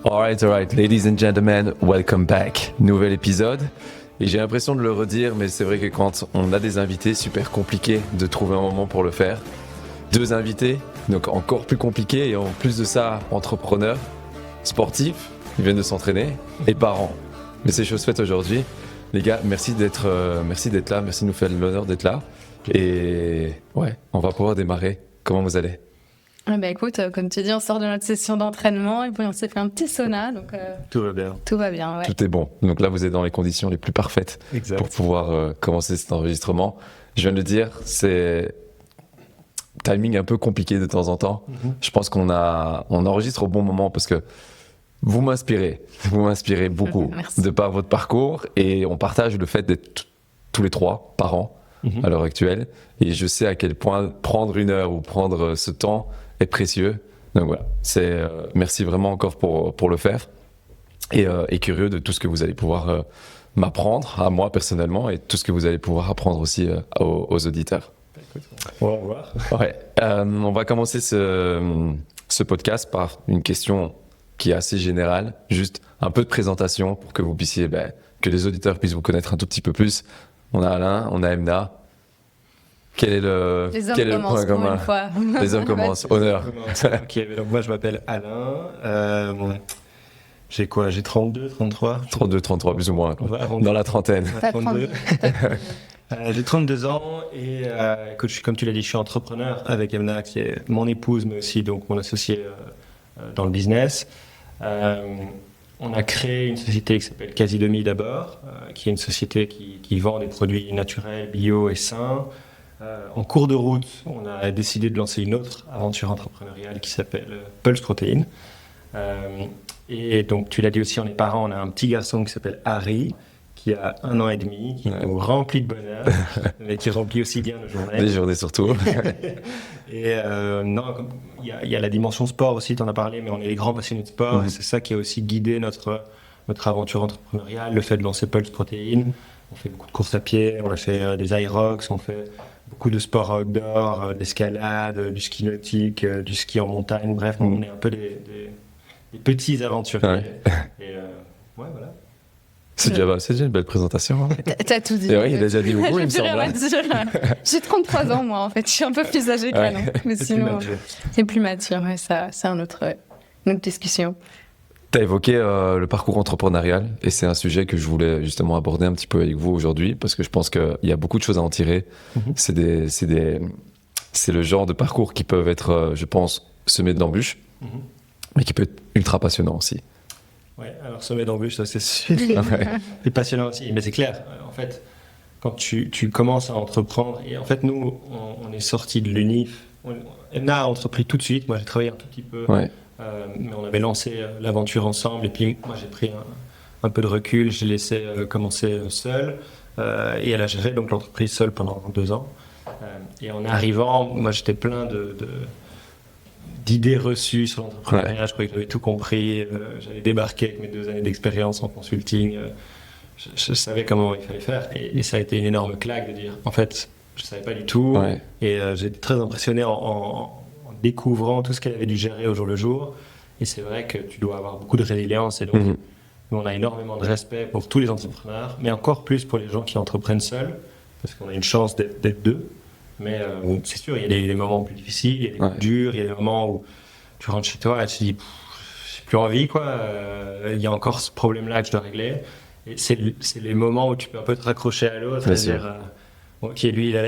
Alright, ladies and gentlemen, welcome back. Nouvel épisode. Et j'ai l'impression de le redire, mais c'est vrai que quand on a des invités, super compliqué de trouver un moment pour le faire. 2 invités, donc encore plus compliqué, et en plus de ça, entrepreneurs, sportifs, ils viennent de s'entraîner, et parents. Mais c'est chose faite aujourd'hui. Les gars, merci d'être là, merci de nous faire l'honneur d'être là. Et ouais, on va pouvoir démarrer. Comment vous allez ? Écoute, comme tu dis, on sort de notre session d'entraînement et puis on s'est fait un petit sauna, donc tout va bien. Tout va bien, ouais. Tout est bon. Donc là, vous êtes dans les conditions les plus parfaites pour pouvoir commencer cet enregistrement. Je viens de le dire, c'est timing un peu compliqué de temps en temps. Je pense qu'on enregistre au bon moment parce que vous m'inspirez beaucoup de par votre parcours et on partage le fait d'être tous les 3 parents à l'heure actuelle. Et je sais à quel point prendre 1 heure ou prendre ce temps est précieux. Donc voilà, merci vraiment encore pour le faire et curieux de tout ce que vous allez pouvoir m'apprendre à moi personnellement et tout ce que vous allez pouvoir apprendre aussi aux auditeurs. Au revoir. Ouais, on va commencer ce podcast par une question qui est assez générale, juste un peu de présentation pour que vous puissiez, que les auditeurs puissent vous connaître un tout petit peu plus. On a Alain, on a Emna. Quel est le point commun ? Les hommes commencent, honneur. Ok, donc moi je m'appelle Alain. J'ai quoi ? J'ai 32, 33 ? 33 plus ou moins, dans la trentaine. 32. J'ai 32 ans et comme tu l'as dit, je suis entrepreneur avec Emna qui est mon épouse mais aussi donc mon associé dans le business. On a créé une société qui s'appelle Quasi-Demi d'abord, qui est une société qui vend des produits naturels, bio et sains. En cours de route, on a décidé de lancer une autre aventure entrepreneuriale qui s'appelle Pulse Protein. Et donc, tu l'as dit aussi, on est parents, on a un petit garçon qui s'appelle Harry, qui a 1 an et demi, qui nous remplit de bonheur, mais qui remplit aussi bien nos journées. Les journées surtout. Et non, il y a la dimension sport aussi, tu en as parlé, mais on est les grands passionnés de sport, et c'est ça qui a aussi guidé notre aventure entrepreneuriale, le fait de lancer Pulse Protein. On fait beaucoup de courses à pied, on a fait des Irox, on fait beaucoup de sport outdoor, d'escalade, du ski nautique, du ski en montagne, bref, on est un peu des petits aventuriers. Ouais. Et voilà. C'est déjà une belle présentation. Hein. T'as tout dit. Et ouais, il a déjà dit beaucoup, il me semble. J'ai 33 ans, moi, en fait. Je suis un peu plus âgée qu'Alain. Mais sinon, c'est plus mature. Ouais, ça, c'est une autre discussion. Tu as évoqué le parcours entrepreneurial et c'est un sujet que je voulais justement aborder un petit peu avec vous aujourd'hui parce que je pense qu'il y a beaucoup de choses à en tirer. C'est le genre de parcours qui peuvent être, je pense, semés d'embûches, mais qui peut être ultra passionnant aussi. Ouais, alors semé d'embûches, ça c'est sûr. C'est passionnant aussi, mais c'est clair. En fait, quand tu commences à entreprendre, et en fait nous, on est sortis de l'UNIF, on a entrepris tout de suite. Moi j'ai travaillé un tout petit peu. Ouais. Mais on avait lancé l'aventure ensemble et puis moi j'ai pris un peu de recul, j'ai laissé commencer seul et elle a géré donc l'entreprise seule pendant 2 ans et en arrivant, moi j'étais plein d'idées reçues sur l'entrepreneuriat, je croyais que j'avais tout compris, j'allais débarquer avec mes 2 années d'expérience en consulting, je savais comment il fallait faire et ça a été une énorme claque de dire en fait je savais pas du tout et j'ai été très impressionné en découvrant tout ce qu'elle avait dû gérer au jour le jour. Et c'est vrai que tu dois avoir beaucoup de résilience. Et donc, nous, on a énormément de respect pour tous les entrepreneurs, mais encore plus pour les gens qui entreprennent seuls, parce qu'on a une chance d'être 2. Mais c'est sûr, il y a des moments plus difficiles, il y a des moments durs, il y a des moments où tu rentres chez toi et tu te dis j'ai plus envie, quoi. Il y a encore ce problème-là que je dois régler. Et c'est les moments où tu peux un peu te raccrocher à l'autre et dire... Ok, lui, il a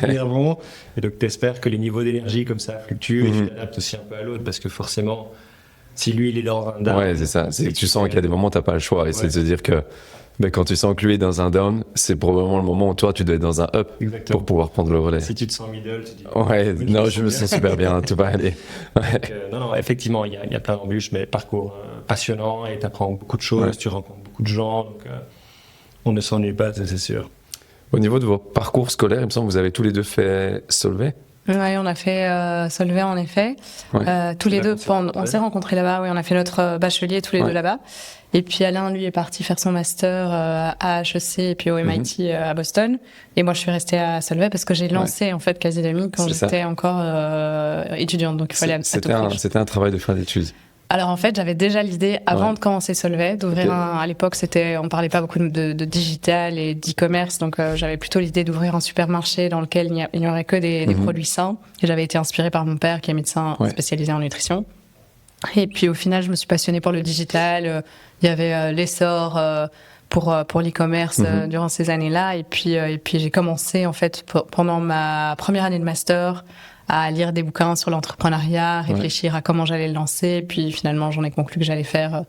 l'air bon. Et donc, tu espères que les niveaux d'énergie comme ça fluctuent et tu t'adaptes aussi un peu à l'autre parce que forcément, si lui, il est dans un down... Ouais, c'est ça. C'est que tu sens qu'il y a des moments où tu n'as pas le choix. Et c'est de se dire que quand tu sens que lui est dans un down, c'est probablement le moment où toi, tu dois être dans un up pour pouvoir prendre le relais. Si tu te sens middle, tu te dis... Ouais, non, je me sens super bien, tout va aller. Donc, non, effectivement, il y a plein d'embûches, mais parcours passionnant et tu apprends beaucoup de choses, tu rencontres beaucoup de gens. Donc, on ne s'ennuie pas, c'est sûr. Au niveau de vos parcours scolaires, il me semble que vous avez tous les 2 fait Solvay. Oui, on a fait Solvay en effet. Tous les 2, on s'est rencontrés là-bas. Oui, on a fait notre bachelier tous les 2 là-bas. Et puis Alain, lui, est parti faire son master à HEC et puis au MIT à Boston. Et moi, je suis restée à Solvay parce que j'ai lancé en fait Quasi-Demi quand j'étais encore étudiante. Donc il fallait C'était un travail de fin d'études. Alors en fait, j'avais déjà l'idée avant de commencer Solvay d'ouvrir à l'époque, on parlait pas beaucoup de digital et d'e-commerce, donc j'avais plutôt l'idée d'ouvrir un supermarché dans lequel il n'y aurait que des produits sains. Et j'avais été inspirée par mon père qui est médecin spécialisé en nutrition. Et puis au final, je me suis passionnée pour le digital. Il y avait l'essor pour l'e-commerce durant ces années-là. Et puis j'ai commencé en fait pendant ma première année de master à lire des bouquins sur l'entrepreneuriat, réfléchir à comment j'allais le lancer. Puis finalement, j'en ai conclu que j'allais faire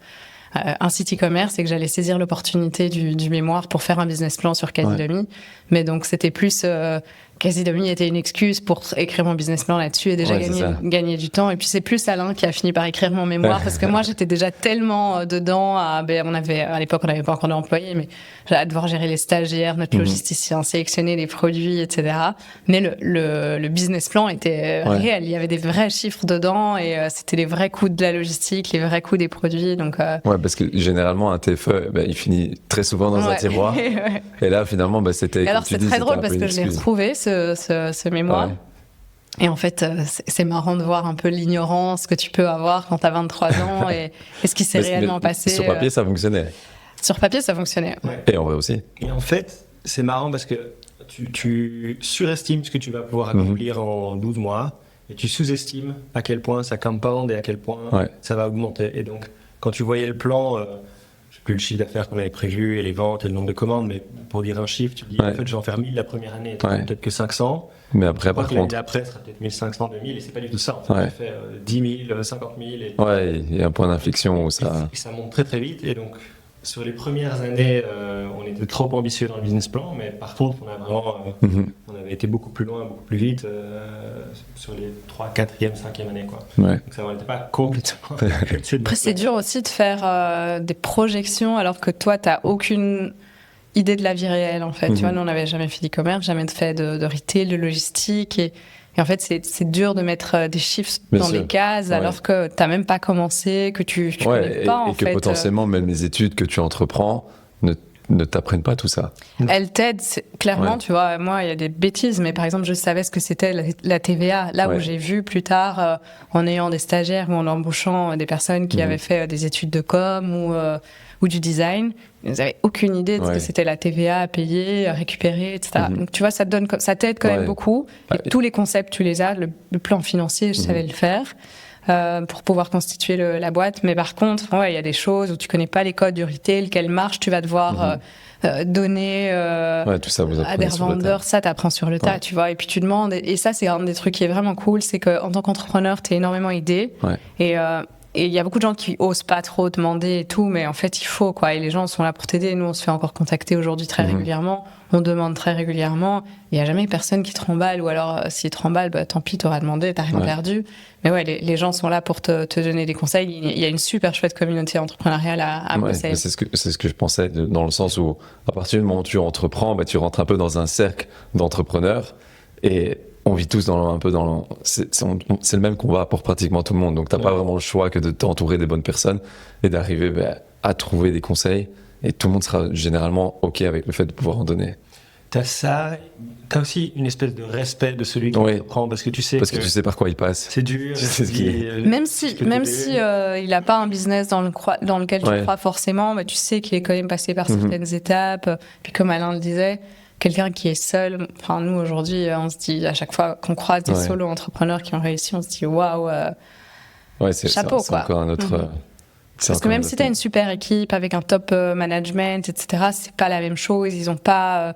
un site e-commerce et que j'allais saisir l'opportunité du mémoire pour faire un business plan sur Casidomi. Mais donc, c'était plus... Casidomi était une excuse pour écrire mon business plan là-dessus et déjà gagner du temps. Et puis, c'est plus Alain qui a fini par écrire mon mémoire parce que moi, j'étais déjà tellement dedans. À l'époque, on n'avait pas encore d'employés, mais j'allais devoir gérer les stagiaires, notre logisticien, sélectionner les produits, etc. Mais le business plan était réel. Il y avait des vrais chiffres dedans et c'était les vrais coûts de la logistique, les vrais coûts des produits. Donc, ouais, parce que généralement, un TFE, il finit très souvent dans un tiroir. Et là, finalement, c'était... Alors, c'est très drôle parce que je l'ai retrouvé, ce mémoire. Ouais. Et en fait, c'est marrant de voir un peu l'ignorance que tu peux avoir quand tu as 23 ans et ce qui s'est réellement passé. Sur papier, ça fonctionnait. Sur papier, ça fonctionnait. Ouais. Et en vrai aussi. Et en fait, c'est marrant parce que tu surestimes ce que tu vas pouvoir accomplir en 12 mois et tu sous-estimes à quel point ça compound et à quel point ça va augmenter. Et donc, quand tu voyais le plan... plus le chiffre d'affaires qu'on avait prévu et les ventes et le nombre de commandes, mais pour dire un chiffre, tu dis en fait je vais en faire 1000 la première année, peut-être que 500. Mais après, par contre. L'année d'après, ça sera peut-être 1500, 2000, et c'est pas du tout ça. En fait, tu fais 10 000, 50 000. Il y a un point d'inflexion où ça. Et ça monte très très vite. Et donc, sur les premières années, on était trop ambitieux dans le business plan, mais par contre, on avait été beaucoup plus loin, beaucoup plus vite sur les 3, 4e, 5e années. Quoi. Ouais. Donc ça n'était pas complètement. Après, c'est dur aussi de faire des projections alors que toi, tu n'as aucune idée de la vie réelle, en fait. Tu vois, nous, on n'avait jamais fait d'e-commerce, jamais fait de retail, de logistique. Et en fait, c'est dur de mettre des chiffres dans des cases alors que tu n'as même pas commencé, que tu connais pas, en fait. Et que potentiellement, même les études que tu entreprends ne t'apprennent pas tout ça. Elles t'aident, clairement, tu vois. Moi, il y a des bêtises, mais par exemple, je savais ce que c'était la TVA. Là où j'ai vu plus tard, en ayant des stagiaires ou en embauchant des personnes qui avaient fait des études de com ou du design, ils n'avaient aucune idée de ce que c'était la TVA à payer, à récupérer, etc. Donc, tu vois, ça t'aide quand même beaucoup. Et tous les concepts, tu les as. Le plan financier, je savais le faire. Pour pouvoir constituer la boîte. Mais par contre, il y a des choses où tu connais pas les codes du retail, quelle marge tu vas devoir donner tout ça, vous à des revendeurs. Ça, t'apprends sur le tas, tu vois. Et puis tu demandes, et ça, c'est un des trucs qui est vraiment cool, c'est qu'en tant qu'entrepreneur, t'es énormément aidé. Et il y a beaucoup de gens qui osent pas trop demander et tout, mais en fait, il faut, quoi. Et les gens sont là pour t'aider. Nous, on se fait encore contacter aujourd'hui très régulièrement. On demande très régulièrement. Il y a jamais personne qui te remballe, ou alors, s'il te remballe, tant pis, t'auras demandé, t'as rien perdu. Mais les gens sont là pour te donner des conseils. Il y a une super chouette communauté entrepreneuriale à Bruxelles. C'est ce que je pensais, dans le sens où, à partir du moment où tu entreprends, tu rentres un peu dans un cercle d'entrepreneurs. Et on vit tous c'est le même combat pour pratiquement tout le monde. Donc, t'as pas vraiment le choix que de t'entourer des bonnes personnes et d'arriver à trouver des conseils. Et tout le monde sera généralement OK avec le fait de pouvoir en donner. T'as ça, t'as aussi une espèce de respect de celui qui prend, parce que tu sais tu sais par quoi il passe. C'est dur. Même si il a pas un business dans lequel tu crois forcément, tu sais qu'il est quand même passé par certaines étapes. Puis comme Alain le disait, quelqu'un qui est seul, nous aujourd'hui, on se dit à chaque fois qu'on croise des solo entrepreneurs qui ont réussi, on se dit waouh, chapeau, c'est encore un autre. Parce que même si tu as une super équipe avec un top management, etc., c'est pas la même chose. Ils ont pas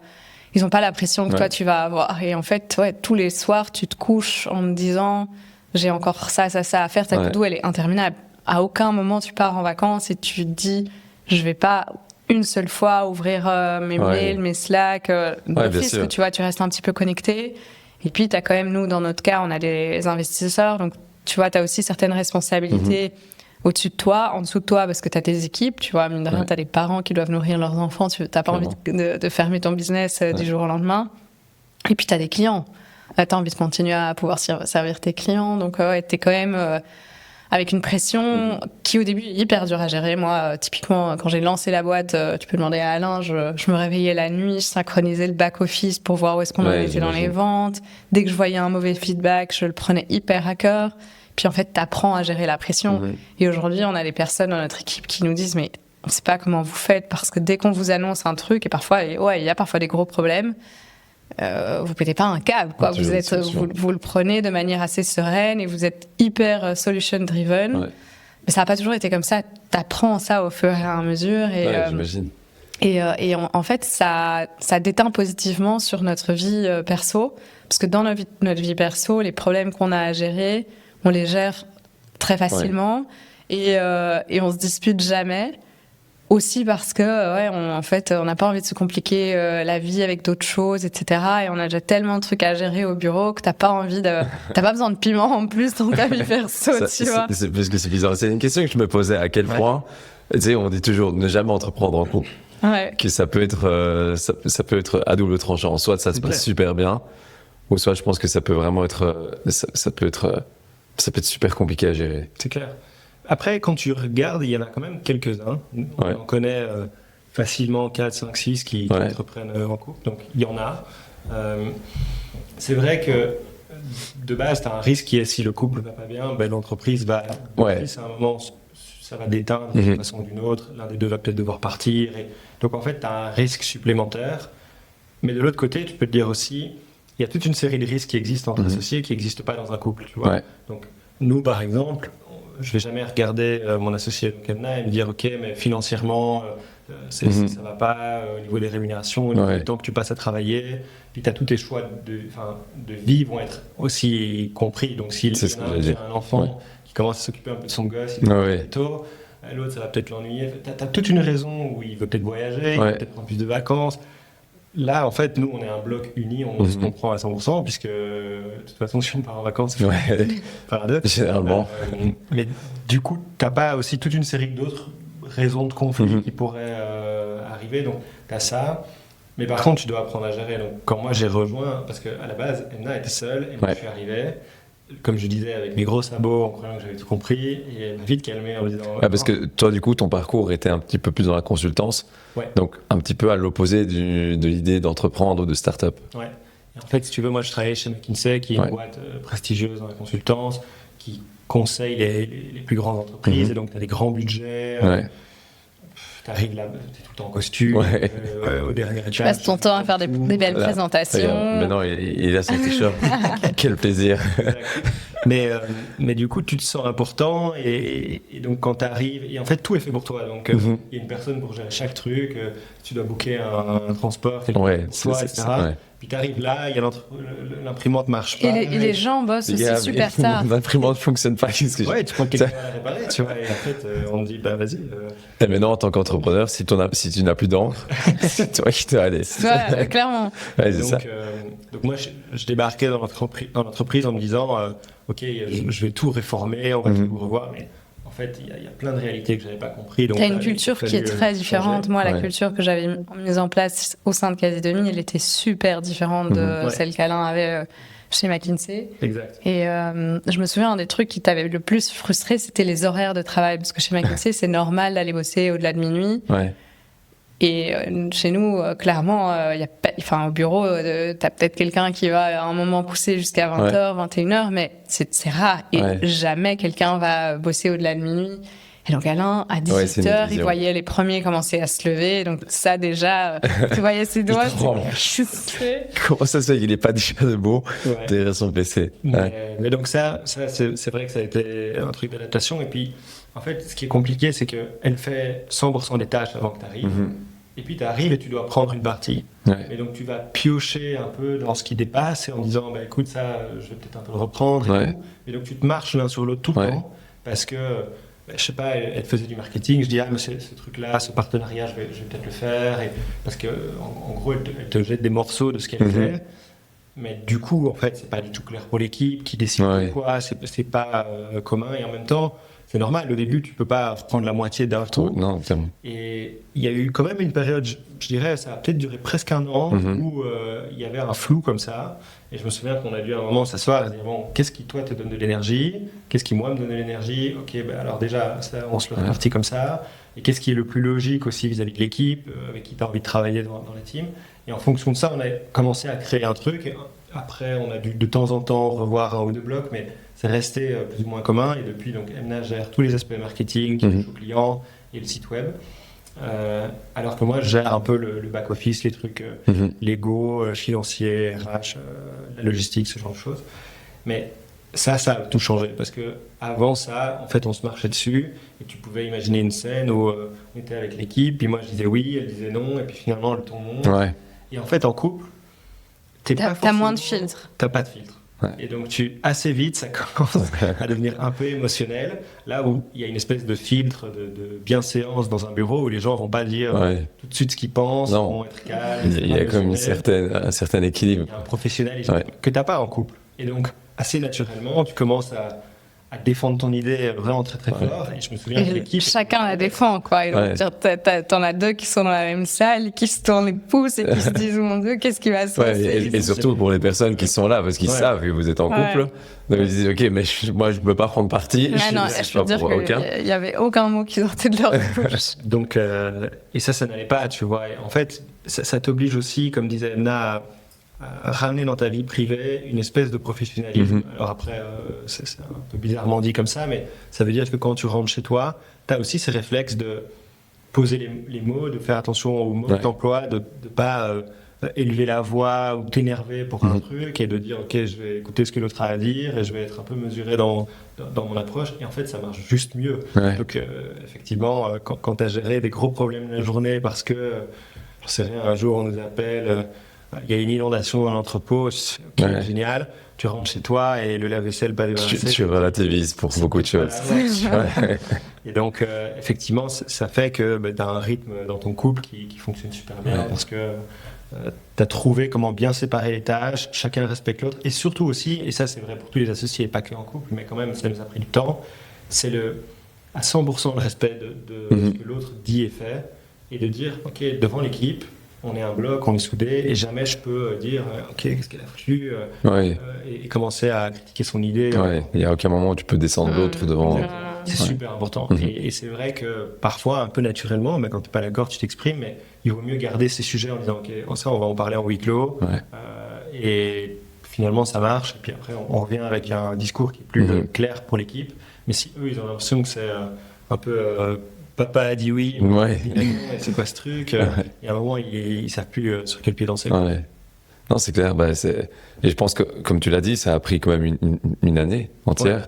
la pression que toi tu vas avoir. Et en fait, tous les soirs, tu te couches en te disant j'ai encore ça à faire. Ta to-do, elle est interminable. À aucun moment tu pars en vacances et tu te dis je vais pas une seule fois ouvrir mes mails, mes Slack, d'office que tu vois, tu restes un petit peu connecté. Et puis t'as quand même, nous dans notre cas, on a des investisseurs, donc tu vois, t'as aussi certaines responsabilités. Au-dessus de toi, en dessous de toi, parce que tu as tes équipes, tu vois, mine de rien, tu as des parents qui doivent nourrir leurs enfants, tu n'as pas envie de fermer ton business du jour au lendemain. Et puis tu as des clients. Tu as envie de continuer à pouvoir servir tes clients. Donc tu es quand même avec une pression qui au début est hyper dure à gérer. Moi, typiquement, quand j'ai lancé la boîte, tu peux demander à Alain, je me réveillais la nuit, je synchronisais le back-office pour voir où est-ce qu'on en était dans les ventes. Dès que je voyais un mauvais feedback, je le prenais hyper à cœur. Puis en fait, t'apprends à gérer la pression. Et aujourd'hui, on a des personnes dans notre équipe qui nous disent, mais on sait pas comment vous faites, parce que dès qu'on vous annonce un truc, et parfois, il y a parfois des gros problèmes, vous pétez pas un câble, quoi. Vous le prenez de manière assez sereine et vous êtes hyper solution driven. Ouais. Mais ça n'a pas toujours été comme ça. T'apprends ça au fur et à mesure. Et, j'imagine. En fait, ça déteint positivement sur notre vie perso, parce que dans notre vie perso, les problèmes qu'on a à gérer, on les gère très facilement et on se dispute jamais. Aussi parce que, en fait, on n'a pas envie de se compliquer la vie avec d'autres choses, etc. Et on a déjà tellement de trucs à gérer au bureau que t'as pas besoin de piment en plus dans ta vie perso, tu vois. C'est parce que c'est bizarre. C'est une question que je me posais, à quel point, tu sais, on dit toujours ne jamais entreprendre en couple. Que ça peut être, ça peut être à double tranchant. Soit ça se passe super bien, ou soit je pense que ça peut vraiment être, ça peut être super compliqué à gérer. C'est clair. Après, quand tu regardes, il y en a quand même quelques-uns. On en connaît facilement 4, 5, 6 qui entreprennent en couple. Donc, il y en a. C'est vrai que de base, tu as un risque qui est si le couple ne va pas bien, l'entreprise va... à un moment, ça va déteindre d'une façon ou d'une autre. L'un des deux va peut-être devoir partir. Donc, en fait, tu as un risque supplémentaire. Mais de l'autre côté, tu peux te dire aussi, il y a toute une série de risques qui existent entre associés qui n'existent pas dans un couple. Tu vois. Donc, nous, par exemple... Je vais jamais regarder mon associé Emna et me dire ok, mais financièrement ça va pas au niveau des rémunérations, au niveau du temps que tu passes à travailler, puis tu as tous tes choix de vie vont être aussi compris. Donc s'il y a un enfant qui commence à s'occuper un peu de son gosse, il est tôt, l'autre ça va peut-être l'ennuyer. Tu as toute une raison où il veut peut-être voyager, il veut peut-être prendre plus de vacances. Là, en fait, nous, on est un bloc uni, on se comprend à 100%, puisque de toute façon, si on part en vacances, c'est par deux. Généralement. Mais du coup, t'as pas aussi toute une série d'autres raisons de conflit qui pourraient arriver. Donc, t'as ça. Mais par contre, tu dois apprendre à gérer. Donc, quand moi, j'ai rejoint, parce qu'à la base, Emna était seule, et moi, je suis arrivé, comme je disais, avec mes gros sabots, en croyant que j'avais tout compris, et elle m'a vite calmé en me disant... parce que toi, du coup, ton parcours était un petit peu plus dans la consultance, donc un petit peu à l'opposé de l'idée d'entreprendre ou de start-up. Ouais. Et en fait, si tu veux, moi, je travaillais chez McKinsey, qui est une boîte prestigieuse dans la consultance, qui conseille les plus grandes entreprises, et donc tu as des grands budgets... T'arrives là, t'es tout le temps en costume, au dernier étage. Tu passes ton temps à faire des belles présentations. Maintenant, il a son t-shirt. Quel plaisir. Mais du coup, tu te sens important et donc quand t'arrives, et en fait, tout est fait pour toi. Donc, il y a une personne pour gérer chaque truc. Tu dois booker un transport, etc. Puis t'arrives là, l'imprimante marche pas. Et les gens bossent aussi super tard. L'imprimante fonctionne pas. Tu prends quelqu'un à la réparer, tu vois. Et en fait, on me dit, vas-y. Et maintenant, en tant qu'entrepreneur, si tu n'as plus d'encre, c'est toi qui dois aller. Clairement. Donc moi, je débarquais dans l'entreprise en me disant, ok, je vais tout réformer, on va tout revoir, mais en fait, il y a plein de réalités que je n'avais pas compris. Tu as une culture qui est très différente. Moi, la culture que j'avais mise en place au sein de Casidonie, elle était super différente de celle qu'Alain avait chez McKinsey. Exact. Et je me souviens, un des trucs qui t'avait le plus frustré, c'était les horaires de travail. Parce que chez McKinsey, c'est normal d'aller bosser au-delà de minuit. Et chez nous, clairement, au bureau, t'as peut-être quelqu'un qui va à un moment pousser jusqu'à 20h, 21h, mais c'est rare. Et jamais quelqu'un va bosser au-delà de minuit. Et donc Alain, à 18h, il voyait les premiers commencer à se lever. Donc ça, déjà, tu voyais ses doigts. Comment ça se fait qu'il n'est pas déjà debout derrière son PC? Mais donc ça c'est vrai que ça a été un truc d'adaptation. Et puis, en fait, ce qui est compliqué, c'est qu'elle fait 100% des tâches avant que tu arrives. Et puis tu arrives et tu dois prendre une partie. Et donc tu vas piocher un peu dans ce qui dépasse et en disant, écoute, ça, je vais peut-être un peu le reprendre. Et tout. Et donc tu te marches l'un sur l'autre tout le temps. Parce que, je sais pas, elle faisait du marketing. Je dis, mais ce truc-là, ce partenariat, je vais peut-être le faire. Parce que, en gros, elle te jette des morceaux de ce qu'elle fait. Mais du coup, en fait, c'est pas du tout clair pour l'équipe qui décide quoi. C'est pas commun. Et en même temps, c'est normal, au début, tu peux pas prendre la moitié d'un tour. Non, clairement. Et il y a eu quand même une période, je dirais, ça a peut-être duré presque un an, où il y avait un flou comme ça. Et je me souviens qu'on a dû à un moment s'asseoir et dire, bon, qu'est-ce qui toi te donne de l'énergie? Qu'est-ce qui moi me donne de l'énergie? Ok, alors déjà, ça, on se le répartit comme ça. Et qu'est-ce qui est le plus logique aussi vis-à-vis de l'équipe, avec qui tu as envie de travailler dans la team? Et en fonction de ça, on a commencé à créer un truc. Et après, on a dû de temps en temps revoir un ou deux blocs, mais c'est resté plus ou moins commun. Et depuis, donc, Emna gère tous les aspects marketing qui touchent aux clients et le site web. Alors que moi, je gère un peu le back-office, les trucs légaux, financiers, RH, la logistique, ce genre de choses. Mais ça a tout changé. Parce que avant ça, en fait, on se marchait dessus. Et tu pouvais imaginer une scène où on était avec l'équipe. Puis moi, je disais oui, elle disait non. Et puis finalement, le ton monte. Ouais. Et en fait, en couple, t'as moins de filtres. T'as pas de filtre. Ouais. Et donc, assez vite, ça commence à devenir un peu émotionnel. Là où il y a une espèce de filtre de bienséance dans un bureau où les gens vont pas dire tout de suite ce qu'ils pensent, vont être calmes. Il y a comme un certain équilibre. Il y a un professionnalisme que t'as pas en couple. Et donc, assez naturellement, tu commences à défendre ton idée vraiment très très fort. Et je me souviens que l'équipe... Chacun la défend, quoi. Et donc, t'en as deux qui sont dans la même salle, qui se tournent les pouces et qui se disent, mon Dieu, qu'est-ce qui va se passer? Et surtout pour les personnes qui sont là, parce qu'ils savent que vous êtes en couple. Donc ils disent, ok, mais moi je ne peux pas prendre parti. Je peux dire qu'il n'y avait aucun mot qui sortait de leur bouche. Donc, et ça n'allait pas, tu vois. Et en fait, ça t'oblige aussi, comme disait Emna, à ramener dans ta vie privée une espèce de professionnalisme. Alors après, c'est un peu bizarrement dit comme ça, mais ça veut dire que quand tu rentres chez toi, tu as aussi ces réflexes de poser les mots, de faire attention aux mots que tu emploies, de ne pas élever la voix ou t'énerver pour un truc et de dire ok, je vais écouter ce que l'autre a à dire et je vais être un peu mesuré dans mon approche. Et en fait, ça marche juste mieux. Donc effectivement, quand tu as géré des gros problèmes la journée parce que, je sais rien, un jour on nous appelle... il y a une inondation dans l'entrepôt, génial. Tu rentres chez toi et le lave-vaisselle pas débarrassé. Tu relativises pour beaucoup de choses. Et donc, effectivement, ça fait que tu as un rythme dans ton couple qui fonctionne super bien parce que tu as trouvé comment bien séparer les tâches, chacun respecte l'autre. Et surtout aussi, et ça c'est vrai pour tous les associés, pas que en couple, mais quand même ça nous a pris du temps, c'est à 100% le respect de ce que l'autre dit et fait et de dire, ok, devant l'équipe, on est un bloc, on est soudés, et jamais je peux dire ok, qu'est-ce qu'elle a foutu et commencer à critiquer son idée. Il n'y a aucun moment où tu peux descendre l'autre devant. C'est super important. Et c'est vrai que parfois, un peu naturellement, mais quand tu n'es pas d'accord, tu t'exprimes, mais il vaut mieux garder ces sujets en disant ok, ça, on va en parler en huis clos. Et finalement, ça marche. Et puis après, on revient avec un discours qui est plus clair pour l'équipe. Mais si eux, ils ont l'impression que c'est un peu. Papa a dit oui, c'est quoi ce truc Et à un moment, ils ne savent plus sur quel pied danser. Non, c'est clair. Et je pense que, comme tu l'as dit, ça a pris quand même une année entière.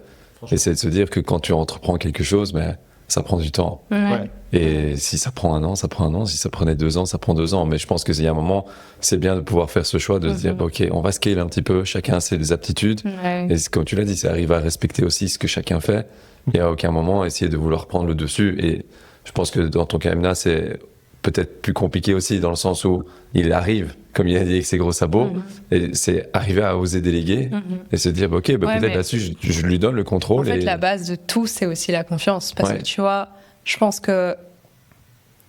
Et c'est de se dire que quand tu entreprends quelque chose, ça prend du temps. Et si ça prend un an, ça prend un an. Si ça prenait 2 ans, ça prend 2 ans. Mais je pense qu'il y a un moment, c'est bien de pouvoir faire ce choix, de se dire, ok, on va scaler un petit peu, chacun a ses aptitudes. Et comme tu l'as dit, ça arrive à respecter aussi ce que chacun fait. Et à aucun moment essayer de vouloir prendre le dessus. Et je pense que dans ton cas, Emna, c'est peut-être plus compliqué aussi dans le sens où il arrive, comme il a dit avec ses gros sabots, et c'est arriver à oser déléguer et se dire, ok, peut-être là-dessus, je lui donne le contrôle. En fait, la base de tout, c'est aussi la confiance. Parce que tu vois, je pense que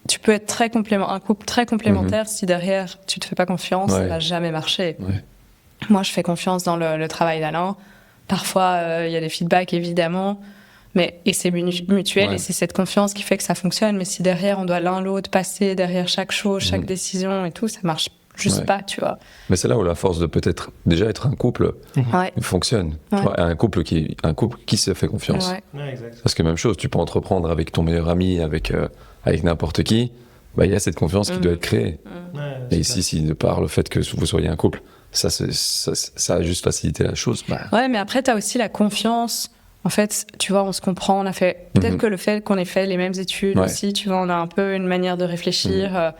tu peux être un couple très complémentaire si derrière, tu te fais pas confiance, ça va jamais marcher. Moi, je fais confiance dans le travail d'Alain. Parfois, il y a des feedbacks, évidemment. Et c'est mutuel et c'est cette confiance qui fait que ça fonctionne. Mais si derrière, on doit l'un l'autre passer derrière chaque chose, chaque décision et tout, ça marche juste pas, tu vois. Mais c'est là où la force de peut-être déjà être un couple fonctionne. Tu vois, un couple qui se fait confiance. Parce que même chose, tu peux entreprendre avec ton meilleur ami, avec n'importe qui. Il y a cette confiance qui doit être créée. Et ici, de par le fait que vous soyez un couple, ça a juste facilité la chose. Ouais, mais après, tu as aussi la confiance. En fait, tu vois, on se comprend, on a fait... Peut-être que le fait qu'on ait fait les mêmes études aussi, tu vois, on a un peu une manière de réfléchir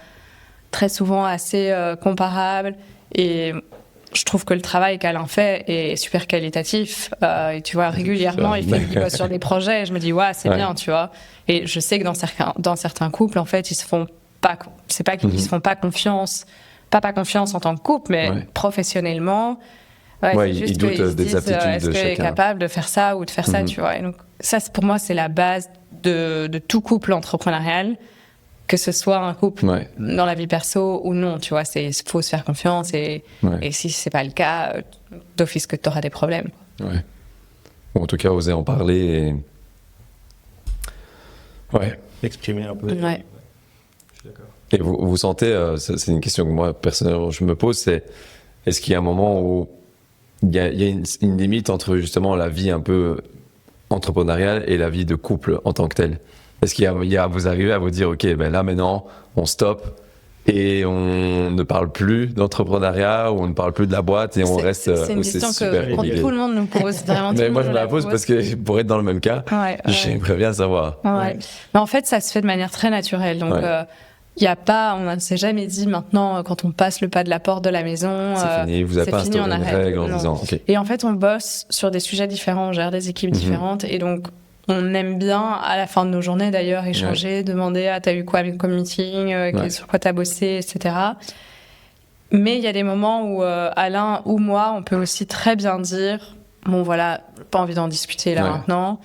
très souvent assez comparable. Et je trouve que le travail qu'Alain fait est super qualitatif. Et tu vois, régulièrement, il bosse sur des projets. Et je me dis, c'est bien, tu vois. Et je sais que dans certains couples, en fait, ils se font pas... C'est pas qu'ils se font pas confiance. Pas confiance en tant que couple, mais professionnellement... ils doutent des aptitudes de chacun. Est-ce qu'elle est capable de faire ça ou de faire ça, tu vois. Et donc, ça, pour moi, c'est la base de tout couple entrepreneurial, que ce soit un couple dans la vie perso ou non, tu vois, faut se faire confiance et si c'est pas le cas, d'office que tu auras des problèmes. Ouais. Bon, en tout cas, oser en parler et exprimer un peu. Ouais. Je suis d'accord. Et vous sentez, c'est une question que moi personnellement je me pose, c'est est-ce qu'il y a un moment où il y a une limite entre justement la vie un peu entrepreneuriale et la vie de couple en tant que telle? Est-ce qu'il y a vous arrivez à vous dire ok, ben là maintenant on stoppe et on ne parle plus d'entrepreneuriat ou on ne parle plus de la boîte et on reste. C'est une question que tout le monde nous pose vraiment. Mais moi je me la pose parce que pour être dans le même cas, j'aimerais bien savoir. Mais en fait ça se fait de manière très naturelle, donc. Il y a pas, on ne s'est jamais dit maintenant quand on passe le pas de la porte de la maison. C'est fini, vous n'avez pas instauré une règle en disant. Okay. Et en fait, on bosse sur des sujets différents, on gère des équipes différentes, et donc on aime bien à la fin de nos journées d'ailleurs échanger, demander t'as eu quoi comme meeting, sur quoi t'as bossé, etc. Mais il y a des moments où Alain ou moi, on peut aussi très bien dire bon voilà, pas envie d'en discuter là maintenant.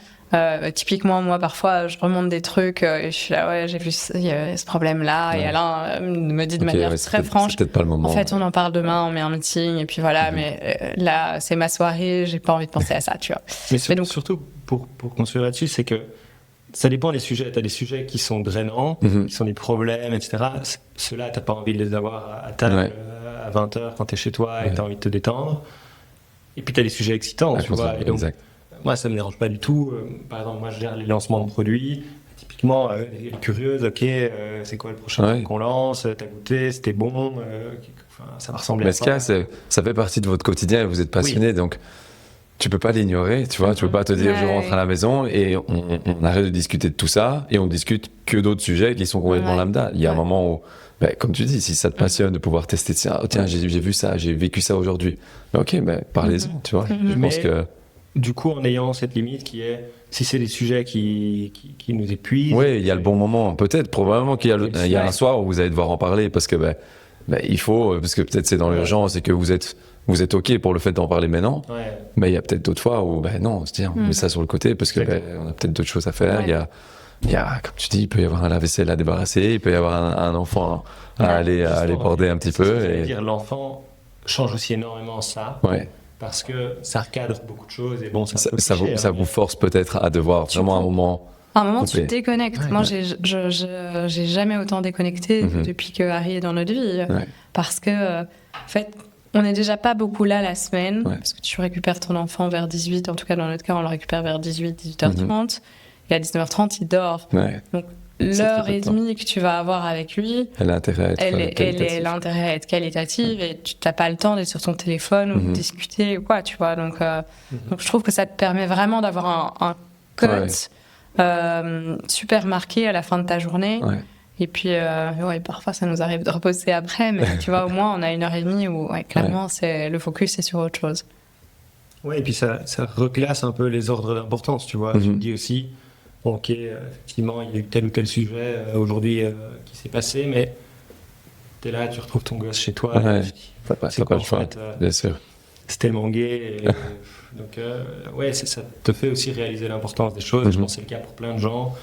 Typiquement, moi, parfois, je remonte des trucs et je suis là, j'ai vu ce problème-là. Et Alain me dit de manière très franche, c'est peut-être pas le moment. En fait, on en parle demain, on met un meeting, et puis voilà, mais là, c'est ma soirée, j'ai pas envie de penser à ça, tu vois. Mais donc, surtout, pour construire là-dessus, c'est que ça dépend des sujets. T'as des sujets qui sont drainants, qui sont des problèmes, etc. Ceux-là, t'as pas envie de les avoir à table à 20h quand t'es chez toi et t'as envie de te détendre. Et puis, t'as des sujets excitants, tu vois. Et donc, moi, ça me dérange pas du tout. Par exemple, moi, je gère les lancements de produits. Typiquement, elle est curieuse. Ok, c'est quoi le prochain truc qu'on lance? T'as goûté? C'était bon? Ça va ressembler à ça. Mais ça fait partie de votre quotidien et vous êtes passionné, donc tu peux pas l'ignorer. Tu vois, tu peux pas te dire je rentre à la maison et on arrête de discuter de tout ça et on discute que d'autres sujets qui sont complètement lambda. Il y a un moment où, comme tu dis, si ça te passionne de pouvoir tester, tiens, j'ai vu ça, j'ai vécu ça aujourd'hui. Ok, parlez-en. Tu vois, je pense que. Du coup, en ayant cette limite qui est, si c'est des sujets qui nous épuisent... Oui, il y a le bon moment. Peut-être, probablement qu'il y a un soir où vous allez devoir en parler parce que il faut, parce que peut-être c'est dans l'urgence et que vous êtes OK pour le fait d'en parler maintenant. Mais il y a peut-être d'autres fois où, non, on se dit, on met ça sur le côté parce que on a peut-être d'autres choses à faire. Il y a, comme tu dis, il peut y avoir un lave-vaisselle à débarrasser, il peut y avoir un enfant à aller border un petit peu. Dire l'enfant change aussi énormément ça. Parce que ça recadre beaucoup de choses et bon, ça vous force peut-être à devoir vraiment un moment. À un moment, tu te déconnectes. Moi, j'ai jamais autant déconnecté depuis que Harry est dans notre vie. Parce que, en fait, on n'est déjà pas beaucoup là la semaine. Parce que tu récupères ton enfant vers 18. En tout cas, dans notre cas, on le récupère vers 18h30. Et à 19h30, il dort. Donc, l'heure et demie que tu vas avoir avec lui, elle a intérêt à être qualitative et tu n'as pas le temps d'être sur ton téléphone ou de discuter ou quoi, tu vois. Donc je trouve que ça te permet vraiment d'avoir un cut super marqué à la fin de ta journée. Et puis, parfois ça nous arrive de reposer après, mais tu vois, au moins on a 1h30 où clairement le focus est sur autre chose. Ouais, et puis ça reclasse un peu les ordres d'importance, tu vois. Je me dis aussi, ok, effectivement, il y a eu tel ou tel sujet aujourd'hui qui s'est passé, mais t'es là, tu retrouves ton gosse chez toi. C'est pas le choix, bien sûr. C'est tellement gai. Donc, ça te fait aussi réaliser l'importance des choses. Je pense que c'est le cas pour plein de gens.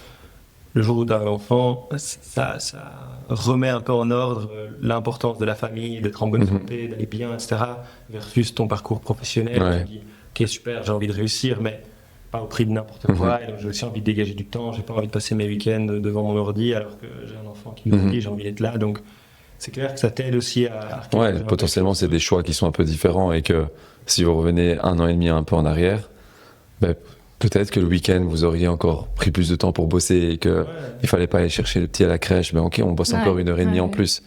Le jour où tu as un enfant, ça remet un peu en ordre l'importance de la famille, d'être en bonne santé, d'aller bien, etc. Versus ton parcours professionnel qui est super, j'ai envie de réussir, mais pas au prix de n'importe quoi. Et donc j'ai aussi envie de dégager du temps, j'ai pas envie de passer mes week-ends devant mon ordi alors que j'ai un enfant qui me dit j'ai envie d'être là. Donc c'est clair que ça t'aide aussi à potentiellement c'est des choix qui sont un peu différents et que si vous revenez 1 an et demi un peu en arrière, peut-être que le week-end vous auriez encore pris plus de temps pour bosser et que il fallait pas aller chercher le petit à la crèche. Ok, on bosse encore 1h30 en plus.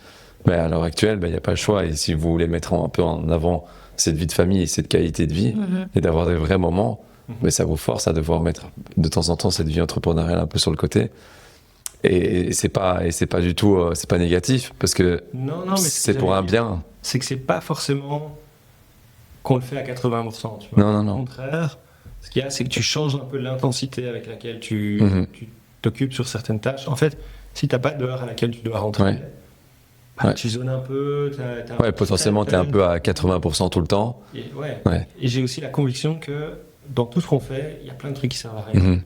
Mais à l'heure actuelle, il n'y a pas le choix. Et si vous voulez mettre un peu en avant cette vie de famille et cette qualité de vie et d'avoir des vrais moments, mais ça vous force à devoir mettre de temps en temps cette vie entrepreneuriale un peu sur le côté. Et c'est pas du tout, c'est pas négatif parce que mais c'est pour un bien. C'est que c'est pas forcément qu'on le fait à 80%. Tu vois. Non. Au contraire, ce qu'il y a, c'est que tu changes un peu l'intensité avec laquelle tu t'occupes sur certaines tâches. En fait, si t'as pas d'heure à laquelle tu dois rentrer, tu zones un peu. Potentiellement, t'es un peu à 80% tout le temps. Et j'ai aussi la conviction que dans tout ce qu'on fait, il y a plein de trucs qui servent à rien.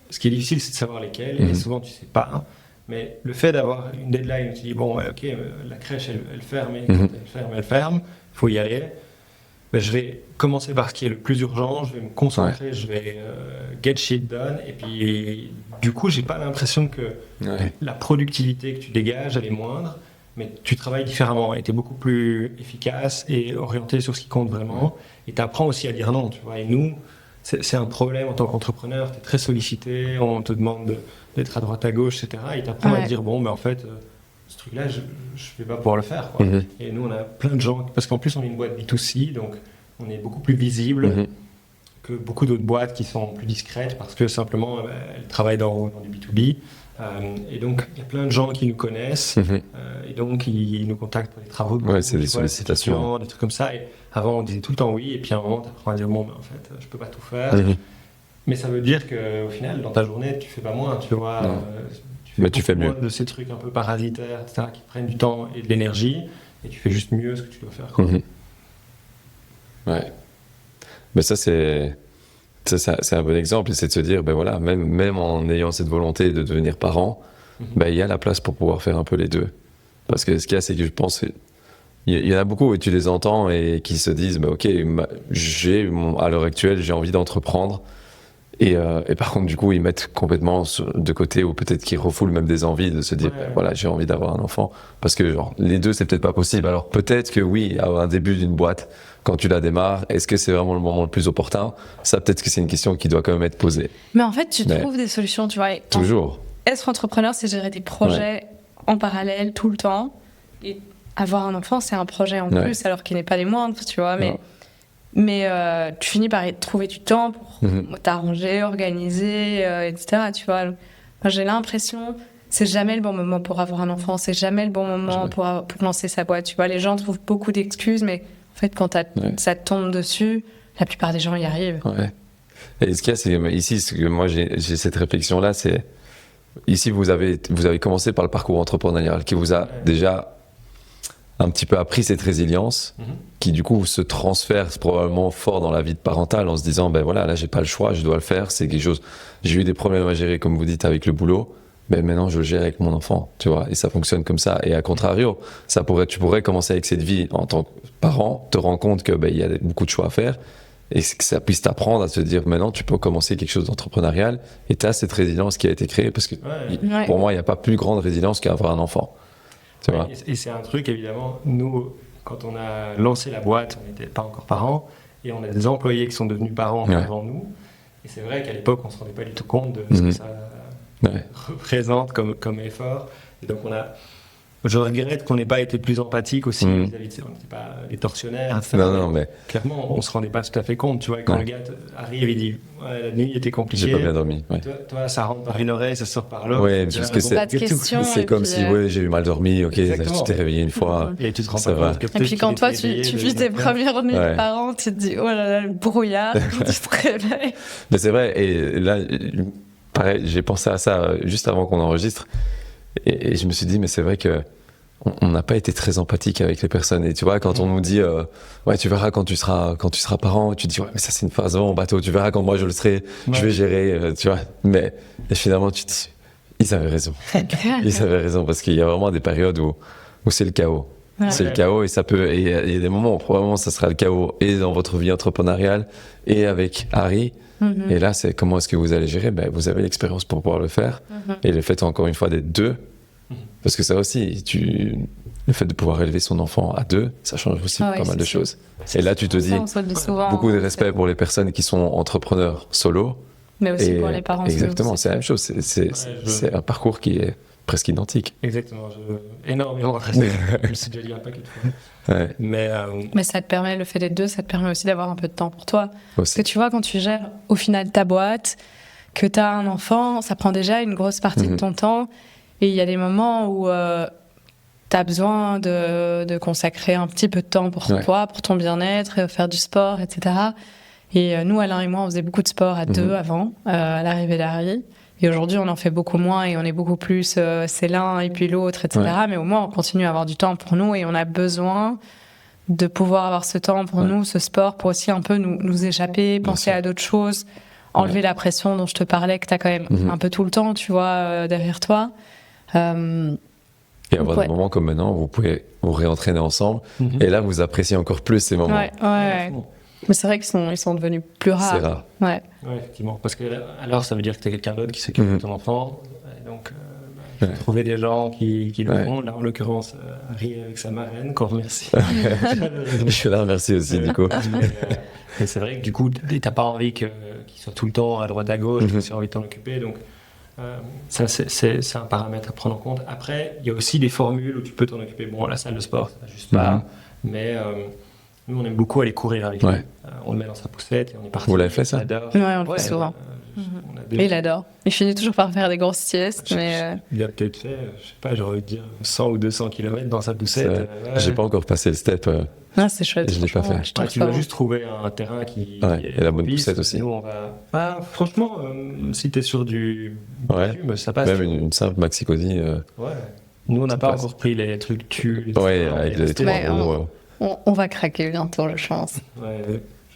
Ce qui est difficile, c'est de savoir lesquels, et souvent tu sais pas. Mais le fait d'avoir une deadline, tu dis, bon, ok, la crèche, elle ferme, elle ferme, il faut y aller. Ben, je vais commencer par ce qui est le plus urgent, je vais me concentrer, je vais get shit done. Et puis, du coup, j'ai pas l'impression que la productivité que tu dégages, elle est moindre, mais tu travailles différemment et tu es beaucoup plus efficace et orienté sur ce qui compte vraiment. Et tu apprends aussi à dire non, tu vois. Et nous, c'est un problème en tant qu'entrepreneur, tu es très sollicité, on te demande d'être à droite à gauche, etc. Et tu apprends à dire, bon, ben en fait, ce truc-là, je ne vais pas pouvoir le faire, quoi. Et nous, on a plein de gens, parce qu'en plus, on est une boîte B2C, donc on est beaucoup plus visible que beaucoup d'autres boîtes qui sont plus discrètes, parce que simplement, elles travaillent dans du B2B. Et donc, il y a plein de gens qui nous connaissent, et donc ils nous contactent pour des travaux. C'est des sollicitations. Des trucs comme ça. Et avant, on disait tout le temps oui, et puis à un moment, tu apprends à dire, bon, ben, en fait, je peux pas tout faire. Mais ça veut dire qu'au final, dans ta journée, tu fais pas moins, tu vois. Tu fais mieux. De ces trucs un peu parasitaires, etc., qui prennent du temps et de l'énergie, et tu fais juste mieux ce que tu dois faire, quoi. Ouais. Mais ça, c'est un bon exemple, c'est de se dire, ben voilà, même en ayant cette volonté de devenir parent, ben il y a la place pour pouvoir faire un peu les deux. Parce que ce qu'il y a, c'est que je pense, il y en a beaucoup, et tu les entends, et qui se disent, ben ok, à l'heure actuelle, j'ai envie d'entreprendre, et par contre, du coup, ils mettent complètement de côté, ou peut-être qu'ils refoulent même des envies de se dire, ben voilà, j'ai envie d'avoir un enfant. Parce que genre, les deux, c'est peut-être pas possible. Alors peut-être que oui, à un début d'une boîte, quand tu la démarres, est-ce que c'est vraiment le moment le plus opportun? Ça, peut-être que c'est une question qui doit quand même être posée. Mais en fait, tu trouves des solutions, tu vois. Toujours. Être entrepreneur, c'est gérer des projets en parallèle tout le temps. Et avoir un enfant, c'est un projet en plus, alors qu'il n'est pas les moindres, tu vois. Mais tu finis par trouver du temps pour t'arranger, organiser, etc. Tu vois. Moi, j'ai l'impression, c'est jamais le bon moment pour avoir un enfant, c'est jamais le bon moment pour lancer sa boîte. Tu vois, les gens trouvent beaucoup d'excuses, mais en fait, quand ça te tombe dessus, la plupart des gens y arrivent. Ouais. Et ce qu'il y a, c'est ici, ce que moi j'ai cette réflexion-là, c'est ici vous avez commencé par le parcours entrepreneurial qui vous a déjà un petit peu appris cette résilience, qui du coup se transfère probablement fort dans la vie de parentale en se disant, ben voilà, là j'ai pas le choix, je dois le faire, c'est quelque chose. J'ai eu des problèmes à gérer, comme vous dites, avec le boulot. Mais maintenant je le gère avec mon enfant, tu vois, et ça fonctionne comme ça. Et à contrario, tu pourrais commencer avec cette vie en tant que parent, te rends compte que il y a beaucoup de choix à faire, et que ça puisse t'apprendre à te dire maintenant tu peux commencer quelque chose d'entrepreneurial, et tu as cette résilience qui a été créée, parce que pour moi il n'y a pas plus grande résilience qu'avoir un enfant. Tu vois. Et c'est un truc, évidemment, nous, quand on a lancé la boîte, on n'était pas encore parents, et on a des employés qui sont devenus parents avant nous, et c'est vrai qu'à l'époque on ne se rendait pas du tout compte de ce que ça représente comme effort. Et donc je regrette qu'on n'ait pas été plus empathique aussi vis-à-vis de ça. On n'était pas des tortionnaires. Non, mais clairement, on ne se rendait pas tout à fait compte. Tu vois, quand le gars arrive, il dit la nuit était compliquée. J'ai pas bien dormi. Toi, ça rentre par une oreille, ça sort par l'autre. Ouais, parce que c'est comme si j'ai eu mal dormi. Ok, tu t'es réveillé une fois. Et tu te rends pas compte que et puis quand toi, tu vis tes premières nuits de parents, tu te dis oh là là, le brouillard, tu te réveilles. Mais c'est vrai. Et là, pareil, j'ai pensé à ça juste avant qu'on enregistre. Et je me suis dit, mais c'est vrai que on n'a pas été très empathique avec les personnes. Et tu vois, quand on nous dit, ouais, tu verras quand tu seras parent, tu te dis, ouais, mais ça c'est une phase en bateau, tu verras quand moi je le serai, je vais gérer, tu vois. Mais et finalement, tu te dis, ils avaient raison. Ils avaient raison, parce qu'il y a vraiment des périodes où c'est le chaos. Ouais. C'est le chaos, et il y a des moments où probablement ça sera le chaos, et dans votre vie entrepreneuriale, et avec Harry. Et là, c'est comment est-ce que vous allez gérer? Vous avez l'expérience pour pouvoir le faire. Et le fait, encore une fois, d'être deux, parce que ça aussi, le fait de pouvoir élever son enfant à deux, ça change aussi pas mal de choses. Et là, tu te dis, beaucoup de respect pour les personnes qui sont entrepreneurs solo. Mais aussi pour les parents. Exactement, c'est la même chose. C'est un parcours qui est presque identique. Exactement. Énormément de respect. Je me suis déjà dit un paquet de fois. Ouais. Mais ça te permet, le fait d'être deux, ça te permet aussi d'avoir un peu de temps pour toi. Parce que tu vois, quand tu gères au final ta boîte, que tu as un enfant, ça prend déjà une grosse partie de ton temps. Et il y a des moments où tu as besoin de consacrer un petit peu de temps pour toi, pour ton bien-être, faire du sport, etc. Et nous, Alain et moi, on faisait beaucoup de sport à deux avant, à l'arrivée d'Harry. Et aujourd'hui, on en fait beaucoup moins et on est beaucoup plus c'est l'un et puis l'autre, etc. Ouais. Mais au moins, on continue à avoir du temps pour nous et on a besoin de pouvoir avoir ce temps pour nous, ce sport, pour aussi un peu nous échapper, penser à d'autres choses, enlever la pression dont je te parlais, que tu as quand même un peu tout le temps, tu vois, derrière toi. Et avoir des moments comme maintenant, vous pouvez vous réentraîner ensemble. Et là, vous appréciez encore plus ces moments. Ouais. Mais c'est vrai qu'ils sont devenus plus rares. C'est rare. Ouais, effectivement. Parce que alors, ça veut dire que tu es quelqu'un d'autre qui s'occupe de ton enfant. Et donc, il faut trouver des gens qui le font. Là, en l'occurrence, Harry avec sa marraine, qu'on remercie. Je la remercie aussi, Nico. Et c'est vrai que du coup, tu n'as pas envie qu'il soit tout le temps à droite à gauche, tu as envie de t'en occuper. Donc, ça, c'est un paramètre à prendre en compte. Après, il y a aussi des formules où tu peux t'en occuper. Bon, la salle de sport, ça juste pas. Mais nous, on aime beaucoup aller courir avec lui. On le met dans sa poussette et on est parti. Vous l'avez fait, ça? on le fait souvent. Et il adore. Il finit toujours par faire des grosses siestes. Il a peut-être fait, je sais pas, j'aurais envie de dire 100 ou 200 km dans sa poussette. J'ai pas encore passé le step. Non, c'est chouette. Je l'ai pas fait. Tu dois juste trouver un terrain qui et la bonne poussette aussi. Nous, on va. Franchement, si t'es sur du bitume, ça passe. Même une simple maxi cosy. Nous, on n'a pas encore pris les trucs tues. Avec les 3 euros. On va craquer bientôt, je pense.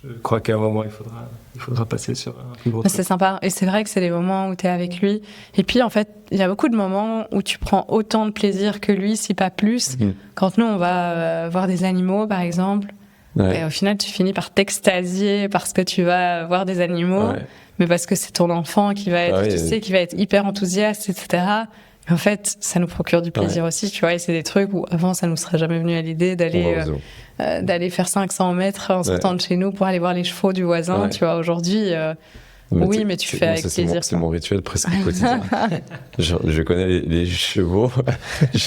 Je crois qu'à un moment, il faudra passer sur un plus gros truc. C'est sympa. Et c'est vrai que c'est des moments où tu es avec lui. Et puis, en fait, il y a beaucoup de moments où tu prends autant de plaisir que lui, si pas plus. Quand nous, on va voir des animaux, par exemple, et au final, tu finis par t'extasier parce que tu vas voir des animaux, mais parce que c'est ton enfant qui va être, qui va être hyper enthousiaste, etc. En fait, ça nous procure du plaisir aussi, tu vois, et c'est des trucs où avant, ça nous serait jamais venu à l'idée d'aller faire 500 mètres en sortant de chez nous pour aller voir les chevaux du voisin, tu vois. Aujourd'hui, mais tu fais avec plaisir. C'est mon rituel presque quotidien. je connais les chevaux,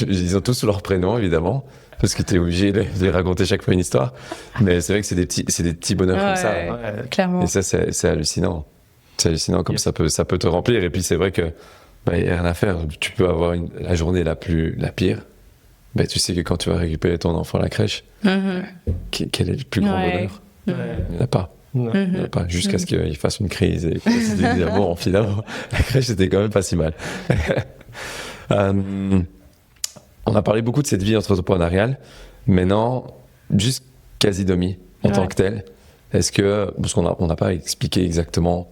ils ont tous leur prénom, évidemment, parce que tu es obligé de les raconter chaque fois une histoire. Mais c'est vrai que c'est des petits bonheurs comme ça. Clairement. Et ça, c'est hallucinant. C'est hallucinant comme ça peut te remplir. Et puis, c'est vrai que il n'y a rien à faire. Tu peux avoir la journée la pire. Tu sais que quand tu vas récupérer ton enfant à la crèche, quel est le plus grand bonheur? Il n'y en a pas. Il n'y en a pas. Jusqu'à ce qu'il fasse une crise. Et finalement, la crèche, c'était quand même pas si mal. On a parlé beaucoup de cette vie entrepreneuriale. Maintenant, juste Casidomi en tant que tel. Est-ce que, parce qu'on n'a pas expliqué exactement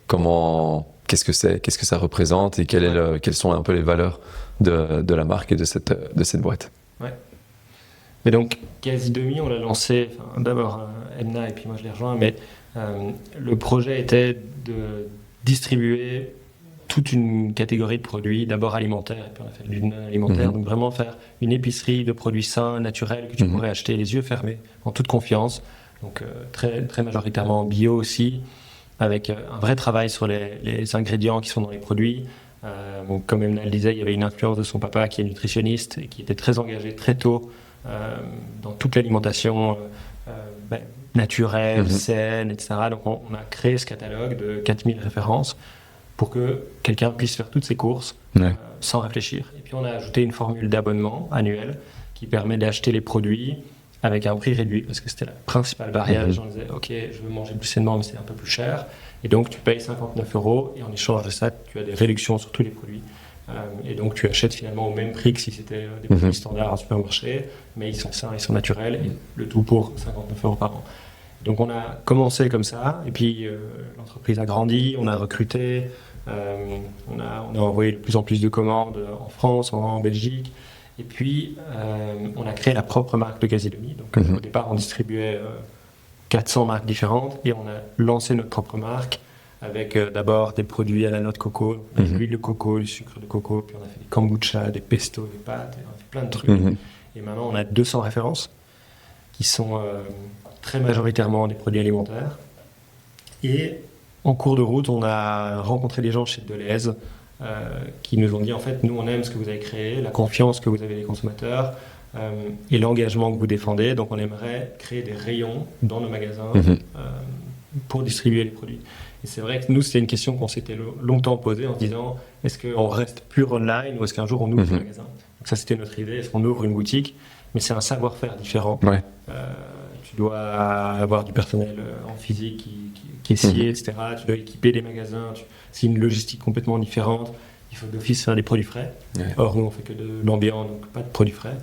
comment... Qu'est-ce que ça représente et quelles sont un peu les valeurs de la marque et de cette boîte. Mais donc, Casidomi, on l'a lancé, d'abord Emna et puis moi je l'ai rejoint, mais le projet était de distribuer toute une catégorie de produits, d'abord alimentaires, et puis on a fait du non-alimentaire, donc vraiment faire une épicerie de produits sains, naturels, que tu pourrais acheter les yeux fermés, en toute confiance, donc très, très majoritairement bio aussi, avec un vrai travail sur les ingrédients qui sont dans les produits. Donc, comme Emna le disait, il y avait une influence de son papa qui est nutritionniste et qui était très engagé très tôt dans toute l'alimentation naturelle, saine, etc. Donc on a créé ce catalogue de 4000 références pour que quelqu'un puisse faire toutes ses courses sans réfléchir. Et puis on a ajouté une formule d'abonnement annuel qui permet d'acheter les produits avec un prix réduit, parce que c'était la principale barrière. Les gens disaient, ok, je veux manger plus sainement, mais c'est un peu plus cher. Et donc, tu payes 59 €, et en échange de ça, tu as des réductions sur tous les produits. Et donc, tu achètes finalement au même prix que si c'était des produits standards en supermarché, mais ils sont sains, ils sont naturels, et le tout pour 59 € par an. Donc, on a commencé comme ça, et puis l'entreprise a grandi, on a recruté, on a envoyé de plus en plus de commandes en France, en Belgique. Et puis, on a créé la propre marque de Casidomi. Donc, au départ, on distribuait 400 marques différentes et on a lancé notre propre marque avec d'abord des produits à la noix de coco, l'huile de coco, le sucre de coco, puis on a fait des kombucha, des pestos, des pâtes, on a fait plein de trucs. Et maintenant, on a 200 références qui sont très majoritairement des produits alimentaires. Et en cours de route, on a rencontré des gens chez Deleuze qui nous ont dit, en fait, nous, on aime ce que vous avez créé, la confiance que vous avez des consommateurs et l'engagement que vous défendez. Donc, on aimerait créer des rayons dans nos magasins pour distribuer les produits. Et c'est vrai que nous, c'était une question qu'on s'était longtemps posée en se disant, est-ce qu'on reste pur online ou est-ce qu'un jour, on ouvre un magasin? Donc ça, c'était notre idée. Est-ce qu'on ouvre une boutique? Mais c'est un savoir-faire différent. Tu dois avoir du personnel en physique qui est scié, etc. Tu dois équiper des magasins. C'est une logistique complètement différente. Il faut d'office faire des produits frais. Or, nous, on fait que de l'ambiant, donc pas de produits frais.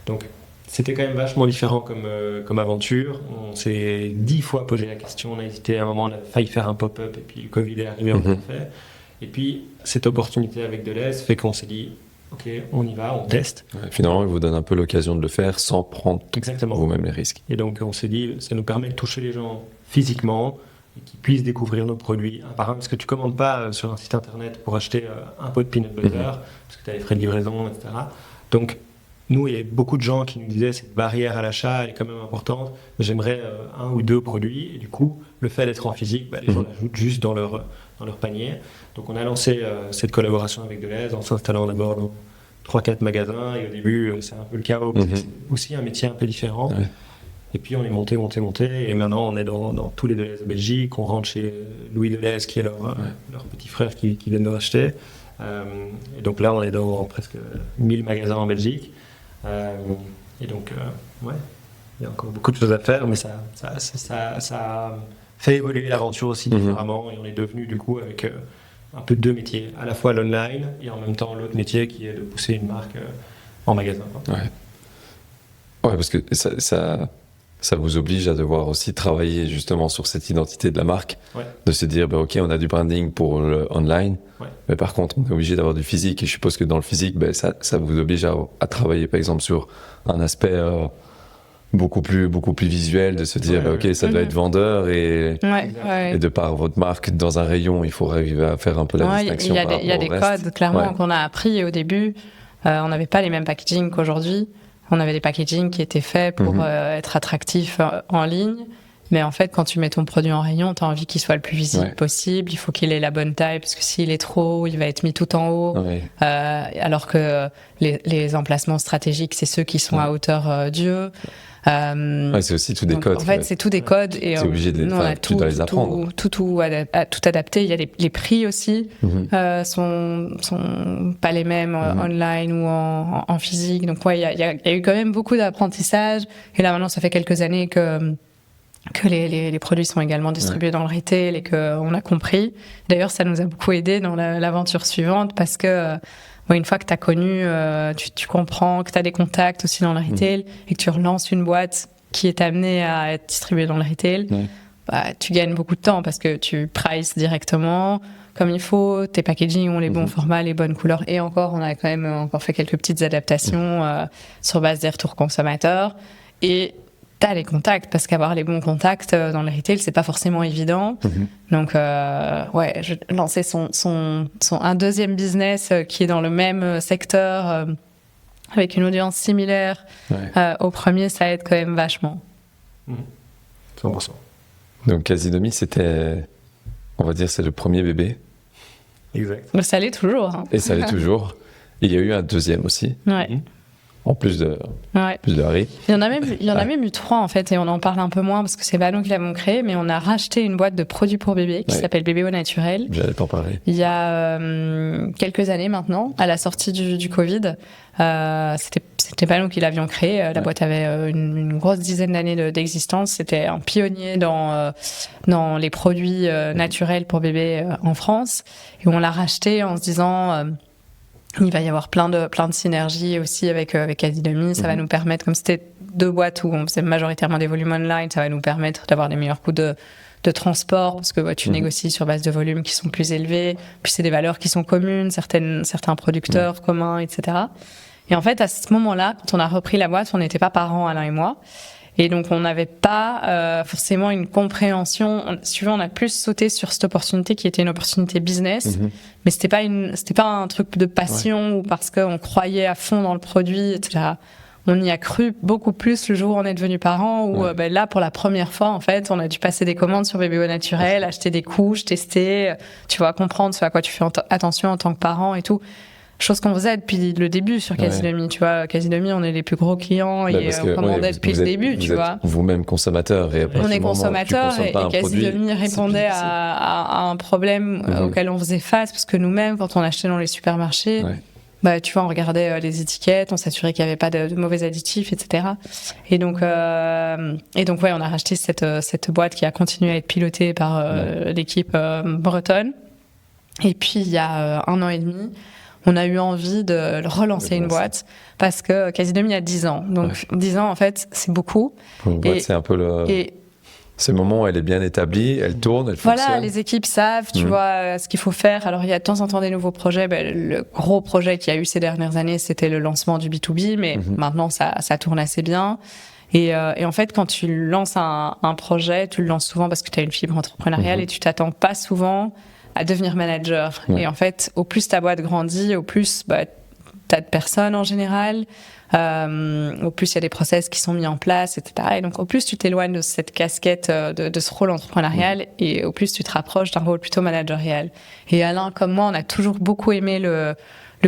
Donc, c'était quand même vachement différent comme aventure. On s'est 10 fois posé la question. On a hésité à un moment, on a failli faire un pop-up et puis le Covid est arrivé, on l'a fait. Et puis, cette opportunité avec Deleuze fait qu'on s'est dit, ok, on y va, on teste. Ouais, finalement, il vous donne un peu l'occasion de le faire sans prendre vous-même les risques. Et donc, on s'est dit, ça nous permet de toucher les gens physiquement et qu'ils puissent découvrir nos produits un par un. Parce que tu ne commandes pas sur un site internet pour acheter un pot de peanut butter, parce que tu as les frais de livraison, etc. Donc, nous, il y avait beaucoup de gens qui nous disaient cette barrière à l'achat elle est quand même importante. J'aimerais 1 ou 2 produits. Et du coup, le fait d'être en physique, les gens l'ajoutent juste dans leur panier. Donc, on a lancé cette collaboration avec Deleuze en s'installant d'abord dans 3-4 magasins. Et au début, c'est un peu le chaos. C'est aussi un métier un peu différent. Ouais. Et puis, on est monté. Et maintenant, on est dans tous les Deleuze de Belgique. On rentre chez Louis Deleuze, qui est leur petit frère qui vient de racheter. Et donc là, on est dans presque 1000 magasins en Belgique. Et donc, il y a encore beaucoup de choses à faire, mais ça fait évoluer l'aventure aussi différemment. Et on est devenu, du coup, avec un peu 2 métiers, à la fois l'online et en même temps l'autre métier qui est de pousser une marque en magasin. Ouais, parce que ça vous oblige à devoir aussi travailler justement sur cette identité de la marque, de se dire, ok, on a du branding pour le online, mais par contre, on est obligé d'avoir du physique, et je suppose que dans le physique, ça vous oblige à travailler, par exemple, sur un aspect beaucoup plus visuel, de se dire, ok, ça doit être vendeur, et de par votre marque, dans un rayon, il faut arriver à faire un peu la distinction. Il y a des codes, clairement, qu'on a appris au début. On n'avait pas les mêmes packaging qu'aujourd'hui. On avait des packaging qui étaient faits pour être attractifs en ligne. Mais en fait, quand tu mets ton produit en rayon, tu as envie qu'il soit le plus visible possible. Il faut qu'il ait la bonne taille, parce que s'il est trop haut, il va être mis tout en haut. Alors que les emplacements stratégiques, c'est ceux qui sont à hauteur d'yeux. C'est aussi tous des codes. En fait, c'est tous des codes. Et c'est obligé de les apprendre. Tout adapté. Il y a les prix aussi sont pas les mêmes online ou en physique. Donc il y a eu quand même beaucoup d'apprentissage. Et là maintenant, ça fait quelques années que les produits sont également distribués dans le retail et qu'on a compris. D'ailleurs, ça nous a beaucoup aidé dans l'aventure suivante, parce que une fois que tu as connu, tu comprends que tu as des contacts aussi dans le retail et que tu relances une boîte qui est amenée à être distribuée dans le retail, tu gagnes beaucoup de temps, parce que tu prices directement comme il faut, tes packaging ont les bons formats, les bonnes couleurs, et encore, on a quand même encore fait quelques petites adaptations sur base des retours consommateurs. Et t'as les contacts, parce qu'avoir les bons contacts dans le retail, c'est pas forcément évident. Donc, lancer un deuxième business qui est dans le même secteur, avec une audience similaire au premier, ça aide quand même vachement. 100%. Donc, Casidomi, c'était, on va dire, c'est le premier bébé. Exact. Mais ça l'est toujours. Et ça l'est toujours. Il y a eu un deuxième aussi. En plus de Harry. Il y en a même eu 3 en fait, et on en parle un peu moins parce que c'est pas nous qui l'avons créé, mais on a racheté une boîte de produits pour bébés qui s'appelle Bébé au naturel. J'allais t'en parler. Il y a quelques années maintenant, à la sortie du Covid. C'était pas nous qui l'avions créé. La boîte avait une grosse dizaine d'années d'existence. C'était un pionnier dans les produits naturels pour bébés en France. Et on l'a racheté en se disant... il va y avoir plein de synergies aussi avec Casidomi. Ça va nous permettre, comme c'était 2 boîtes où on faisait majoritairement des volumes online, ça va nous permettre d'avoir des meilleurs coûts de transport, parce que tu négocies sur base de volumes qui sont plus élevés. Puis c'est des valeurs qui sont communes, certains producteurs communs, etc. Et en fait, à ce moment-là, quand on a repris la boîte, on n'était pas parents, Alain et moi. Et donc, on n'avait pas forcément une compréhension. On a plus sauté sur cette opportunité qui était une opportunité business, mais c'était pas un truc de passion ou parce qu'on croyait à fond dans le produit, etc. On y a cru beaucoup plus le jour où on est devenu parents, où là, pour la première fois, en fait, on a dû passer des commandes sur Bébé au naturel, acheter des couches, tester, tu vois, comprendre ce à quoi tu fais attention en tant que parent et tout. Chose qu'on faisait depuis le début sur Casidomi, tu vois. Casidomi, on est les plus gros clients et on commandait depuis le début, tu vois. Vous-même consommateur. Et on est consommateur et Casidomi répondait à un problème auquel on faisait face, parce que nous-mêmes, quand on achetait dans les supermarchés, tu vois, on regardait les étiquettes, on s'assurait qu'il n'y avait pas de mauvais additifs, etc. Et donc, on a racheté cette boîte qui a continué à être pilotée par l'équipe bretonne. Et puis, il y a 1 an et demi, on a eu envie de relancer une boîte, parce que Casidomi a 10 ans. Donc, 10 ans, en fait, c'est beaucoup. Pour une boîte, c'est un peu le... Ce moment où elle est bien établie, elle tourne, elle fonctionne. Voilà, les équipes savent, tu vois, ce qu'il faut faire. Alors, il y a de temps en temps des nouveaux projets. Le gros projet qu'il y a eu ces dernières années, c'était le lancement du B2B, mais maintenant, ça tourne assez bien. Et en fait, quand tu lances un projet, tu le lances souvent parce que tu as une fibre entrepreneuriale et tu t'attends pas souvent à devenir manager. Et en fait, au plus ta boîte grandit, au plus t'as de personnes en général, au plus il y a des process qui sont mis en place, etc. Et donc, au plus tu t'éloignes de cette casquette, de ce rôle entrepreneurial, et au plus tu te rapproches d'un rôle plutôt managérial. Et Alain, comme moi, on a toujours beaucoup aimé le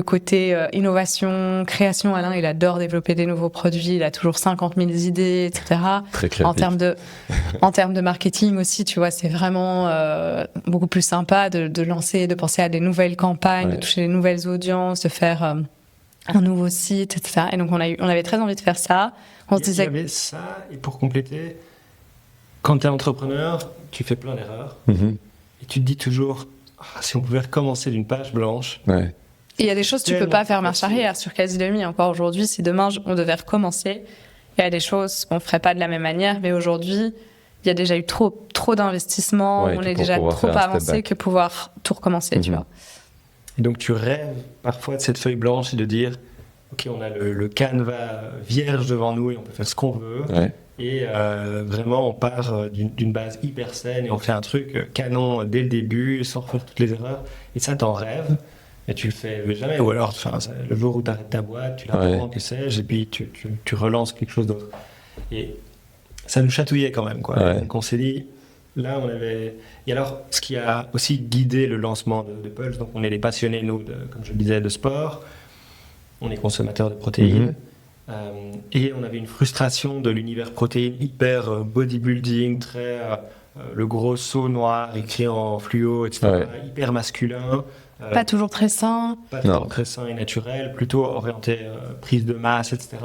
côté innovation, création. Alain, il adore développer des nouveaux produits, il a toujours 50 000 idées, etc. Très créatif. En termes de marketing aussi, tu vois, c'est vraiment beaucoup plus sympa de lancer, de penser à des nouvelles campagnes, de toucher les nouvelles audiences, de faire un nouveau site, etc. Et donc, on avait très envie de faire ça. Il y avait ça, et pour compléter, quand tu es entrepreneur, tu fais plein d'erreurs, et tu te dis toujours, si on pouvait recommencer d'une page blanche... Et il y a des choses que tu peux pas faire marche arrière sur Casidomi encore aujourd'hui. Si demain on devait recommencer, il y a des choses qu'on ferait pas de la même manière. Mais aujourd'hui, il y a déjà eu trop d'investissements. On est déjà trop avancé que pouvoir tout recommencer, tu vois. Et donc tu rêves parfois de cette feuille blanche et de dire, ok, on a le canevas vierge devant nous et on peut faire ce qu'on veut. Et vraiment, on part d'une base hyper saine et on fait un truc canon dès le début, sans refaire toutes les erreurs. Et ça, t'en rêves. Et tu le fais jamais, ou alors le jour où tu arrêtes ta boîte, tu la prends, que sais-je, et puis tu relances quelque chose d'autre. Et ça nous chatouillait quand même, quoi. Donc on s'est dit, là on avait... Et alors, ce qui a aussi guidé le lancement de Pulse, donc on est des passionnés, nous, comme je le disais, de sport, on est consommateurs de protéines, et on avait une frustration de l'univers protéines hyper bodybuilding, très... le gros seau noir écrit en fluo, etc., hyper masculin. Pas toujours très sain. Pas toujours très sain et naturel, plutôt orienté prise de masse, etc.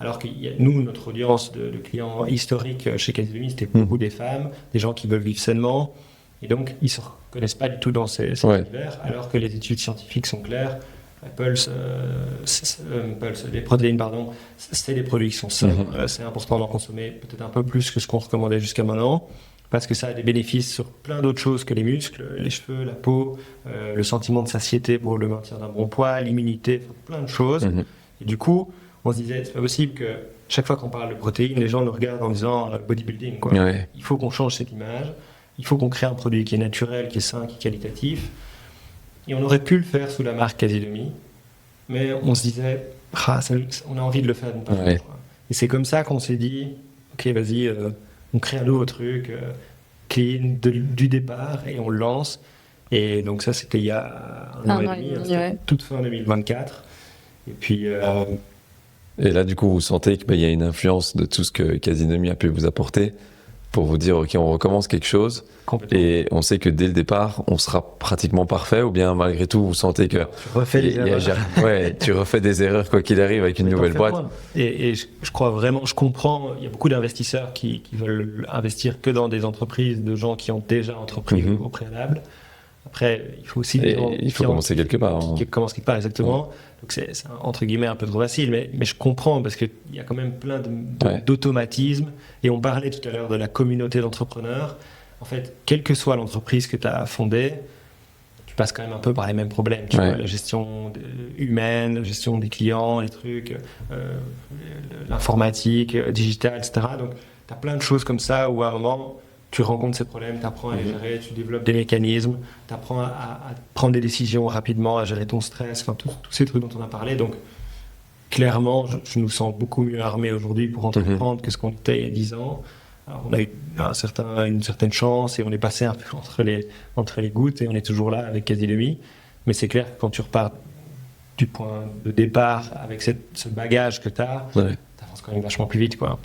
Alors que nous, notre audience de clients historiques chez Casidomi, c'était beaucoup des femmes, des gens qui veulent vivre sainement. Et donc, ils ne se reconnaissent pas du tout dans ces univers, alors que les études scientifiques sont claires. Pulse, les protéines, c'est des produits qui sont sains. C'est important d'en consommer peut-être un peu plus que ce qu'on recommandait jusqu'à maintenant. Parce que ça a des bénéfices sur plein d'autres choses que les muscles, les cheveux, la peau, le sentiment de satiété pour le maintien d'un bon poids, l'immunité, plein de choses. Et du coup, on se disait, c'est pas possible que chaque fois qu'on parle de protéines, les gens nous regardent en disant bodybuilding, quoi. Il faut qu'on change cette image, il faut qu'on crée un produit qui est naturel, qui est sain, qui est qualitatif. Et on aurait pu le faire sous la marque Casidomi, mais on se disait, on a envie de le faire d'une part. Et c'est comme ça qu'on s'est dit, ok, vas-y, on crée un nouveau truc, clean, du départ, et on le lance. Et donc ça, c'était il y a un an et demi, toute fin 2024. Et puis... Et là, du coup, vous sentez qu'il y a une influence de tout ce que Casidomi a pu vous apporter pour vous dire, ok, on recommence quelque chose. Et on sait que dès le départ, on sera pratiquement parfait, ou bien malgré tout, vous sentez que... Tu refais des erreurs. Tu refais des erreurs quoi qu'il arrive avec une nouvelle boîte. Et je crois vraiment, je comprends, il y a beaucoup d'investisseurs qui veulent investir que dans des entreprises de gens qui ont déjà entrepris au préalable. Après, il faut aussi... Il faut commencer quelque part. Qui commencent quelque part, exactement. Donc c'est entre guillemets un peu trop facile, mais je comprends parce qu'il y a quand même plein d'automatismes. Et on parlait tout à l'heure de la communauté d'entrepreneurs. En fait, quelle que soit l'entreprise que tu as fondée, tu passes quand même un peu par les mêmes problèmes. Tu vois, la gestion humaine, la gestion des clients, les trucs, l'informatique, digital, etc. Donc, tu as plein de choses comme ça où à un moment, tu rencontres ces problèmes, tu apprends à les gérer, tu développes des mécanismes, tu apprends à prendre des décisions rapidement, à gérer ton stress, enfin, tous ces trucs dont on a parlé. Donc, clairement, je nous sens beaucoup mieux armés aujourd'hui pour entreprendre que ce qu'on était il y a 10 ans. Alors, on a eu une certaine chance et on est passé un peu entre les gouttes et on est toujours là avec Casidomi. Mais c'est clair que quand tu repars du point de départ avec ce bagage que tu as, tu avances quand même vachement plus vite, quoi.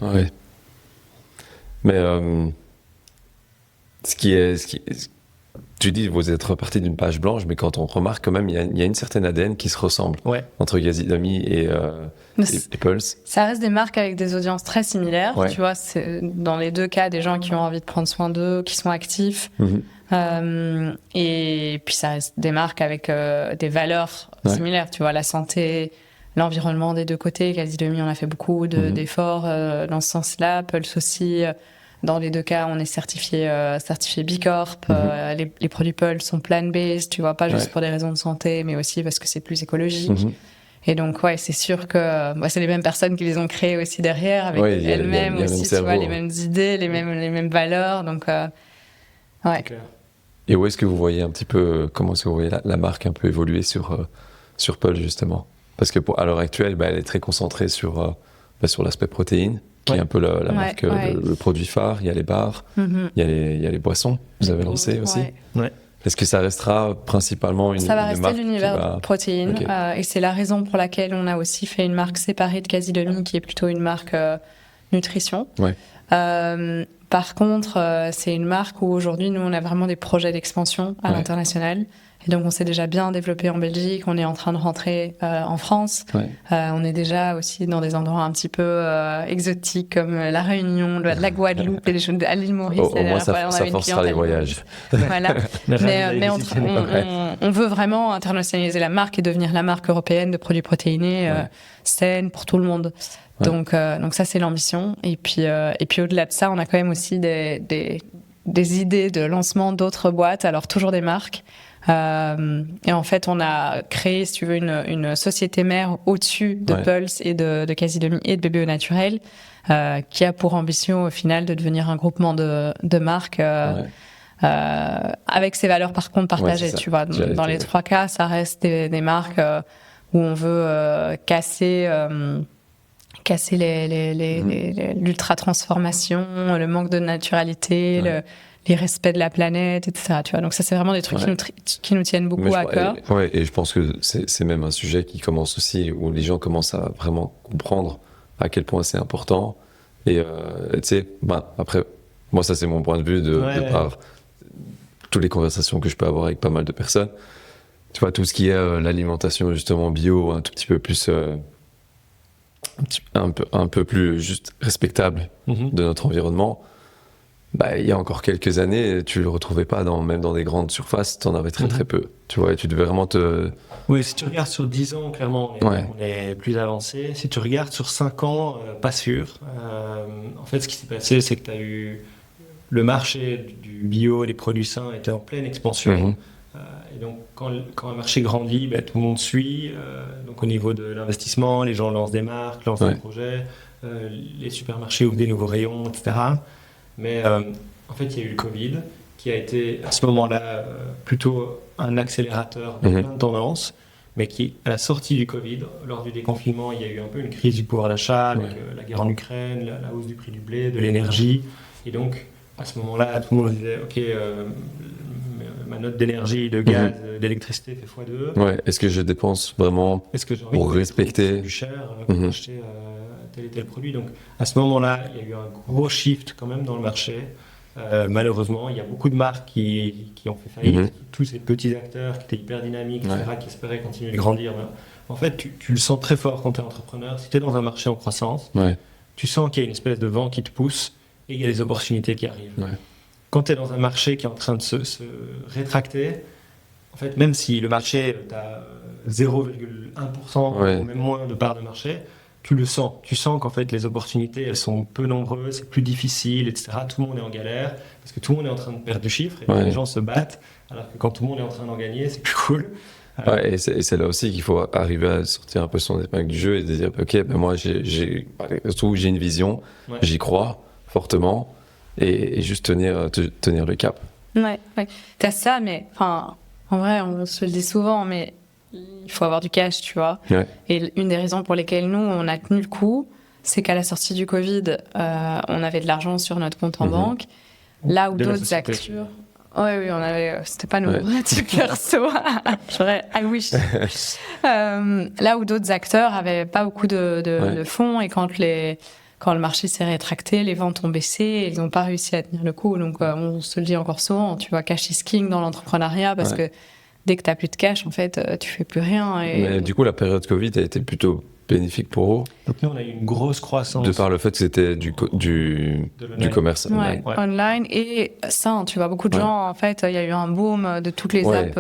Mais tu dis vous êtes reparti d'une page blanche, mais quand on remarque quand même, il y a une certaine ADN qui se ressemble entre Casidomi et Pulse. Ça reste des marques avec des audiences très similaires. Tu vois, c'est dans les deux cas des gens qui ont envie de prendre soin d'eux, qui sont actifs. Et puis ça reste des marques avec des valeurs similaires. Tu vois, la santé, l'environnement des deux côtés. Casidomi, on a fait beaucoup d'efforts dans ce sens-là. Pulse aussi. Dans les 2 cas, on est certifié B Corp. Les produits Pulse sont plant-based, tu vois, pas juste pour des raisons de santé, mais aussi parce que c'est plus écologique. Et donc, c'est sûr que c'est les mêmes personnes qui les ont créés aussi derrière, avec elles-mêmes aussi, tu vois, les mêmes idées, les mêmes valeurs. Donc, C'est clair. Et où est-ce que vous voyez un petit peu, comment est-ce que vous voyez la marque un peu évoluer sur Pulse, justement? Parce que à l'heure actuelle, elle est très concentrée sur l'aspect protéine, qui est un peu la marque, le produit phare. Il y a les bars, il y a les boissons, vous avez lancé aussi. Ouais. Est-ce que ça restera principalement ça va rester marque l'univers protéine, et c'est la raison pour laquelle on a aussi fait une marque séparée de Casidomi, qui est plutôt une marque nutrition. Par contre, c'est une marque où aujourd'hui, nous, on a vraiment des projets d'expansion à l'international. Et donc, on s'est déjà bien développé en Belgique. On est en train de rentrer en France. On est déjà aussi dans des endroits un petit peu exotiques, comme la Réunion, la Guadeloupe et à l'île Maurice. Au moins, ça forcera les voyages. Voilà. mais on veut vraiment internationaliser la marque et devenir la marque européenne de produits protéinés saine pour tout le monde. Donc ça, c'est l'ambition. Et puis au-delà de ça, on a quand même aussi des idées de lancement d'autres boîtes, alors toujours des marques. Et en fait, on a créé, si tu veux, une société mère au-dessus de Pulse et de Casidomi et de Bébé au naturel, qui a pour ambition, au final, de devenir un groupement de marques avec ses valeurs, par contre, partagées. Tu vois, dans les 3 cas, ça reste des marques où on veut casser l'ultra-transformation, le manque de naturalité, les respects de la planète, etc. Tu vois, donc ça, c'est vraiment des trucs qui nous tiennent beaucoup à cœur. Et je pense que c'est même un sujet qui commence aussi, où les gens commencent à vraiment comprendre à quel point c'est important. Et tu sais, après, moi, ça, c'est mon point de vue de par toutes les conversations que je peux avoir avec pas mal de personnes. Tu vois, tout ce qui est l'alimentation, justement, bio, un tout petit peu plus... un peu plus juste respectable de notre environnement. Il y a encore quelques années, tu le retrouvais pas même dans des grandes surfaces, tu en avais très peu. Tu vois, et tu devais vraiment te... Oui, si tu regardes sur 10 ans, clairement, on est plus avancé. Si tu regardes sur 5 ans, pas sûr. En fait, ce qui s'est passé, c'est que tu as eu le marché du bio, des produits sains était en pleine expansion. Et donc, quand un marché grandit, tout le monde suit. Donc, au niveau de l'investissement, les gens lancent des marques, lancent des projets. Les supermarchés ouvrent des nouveaux rayons, etc. Mais en fait, il y a eu le Covid qui a été à ce moment-là plutôt un accélérateur de plein de tendances, mais qui, à la sortie du Covid, lors du déconfinement, il y a eu un peu une crise du pouvoir d'achat, avec la guerre en Ukraine, la hausse du prix du blé, de l'énergie. Et donc, à ce moment-là, tout le monde disait « Ok, ma note d'énergie, de gaz, d'électricité fait x2. Est-ce que je dépense vraiment pour respecter plus cher pour acheter tel et tel produit ?» Donc, à ce moment-là, il y a eu un gros shift quand même dans le marché. Malheureusement, il y a beaucoup de marques qui ont fait faillite. Tous ces petits acteurs qui étaient hyper dynamiques, etc., qui espéraient continuer de grandir. En fait, tu le sens très fort quand tu es entrepreneur. Si tu es dans un marché en croissance, tu sens qu'il y a une espèce de vent qui te pousse et il y a des opportunités qui arrivent. Quand tu es dans un marché qui est en train de se rétracter, en fait, même si le marché, tu as 0,1% ou même moins de part de marché, tu le sens. Tu sens qu'en fait, les opportunités, elles sont peu nombreuses, c'est plus difficile, etc. Tout le monde est en galère parce que tout le monde est en train de perdre du chiffre et les gens se battent, alors que quand tout le monde est en train d'en gagner, c'est plus cool. Et c'est là aussi qu'il faut arriver à sortir un peu son épingle du jeu et de dire ok, moi j'ai une vision, j'y crois fortement et juste tenir le cap. T'as ça, mais en vrai, on se le dit souvent, mais il faut avoir du cash, tu vois. Et une des raisons pour lesquelles nous, on a tenu le coup, c'est qu'à la sortie du Covid, on avait de l'argent sur notre compte en banque, là où d'autres acteurs... Oui, on avait... C'était pas nos trucs perso. I wish. Là où d'autres acteurs avaient pas beaucoup de fonds, et quand le marché s'est rétracté, les ventes ont baissé et ils n'ont pas réussi à tenir le coup. Donc, on se le dit encore souvent, tu vois, cash is king dans l'entrepreneuriat parce que dès que tu n'as plus de cash, en fait, tu fais plus rien. Mais du coup, la période Covid a été plutôt bénéfique pour vous. Donc, nous, on a eu une grosse croissance. De par le fait que c'était du commerce online. Online et sain. Tu vois, beaucoup de gens, en fait, il y a eu un boom de toutes les apps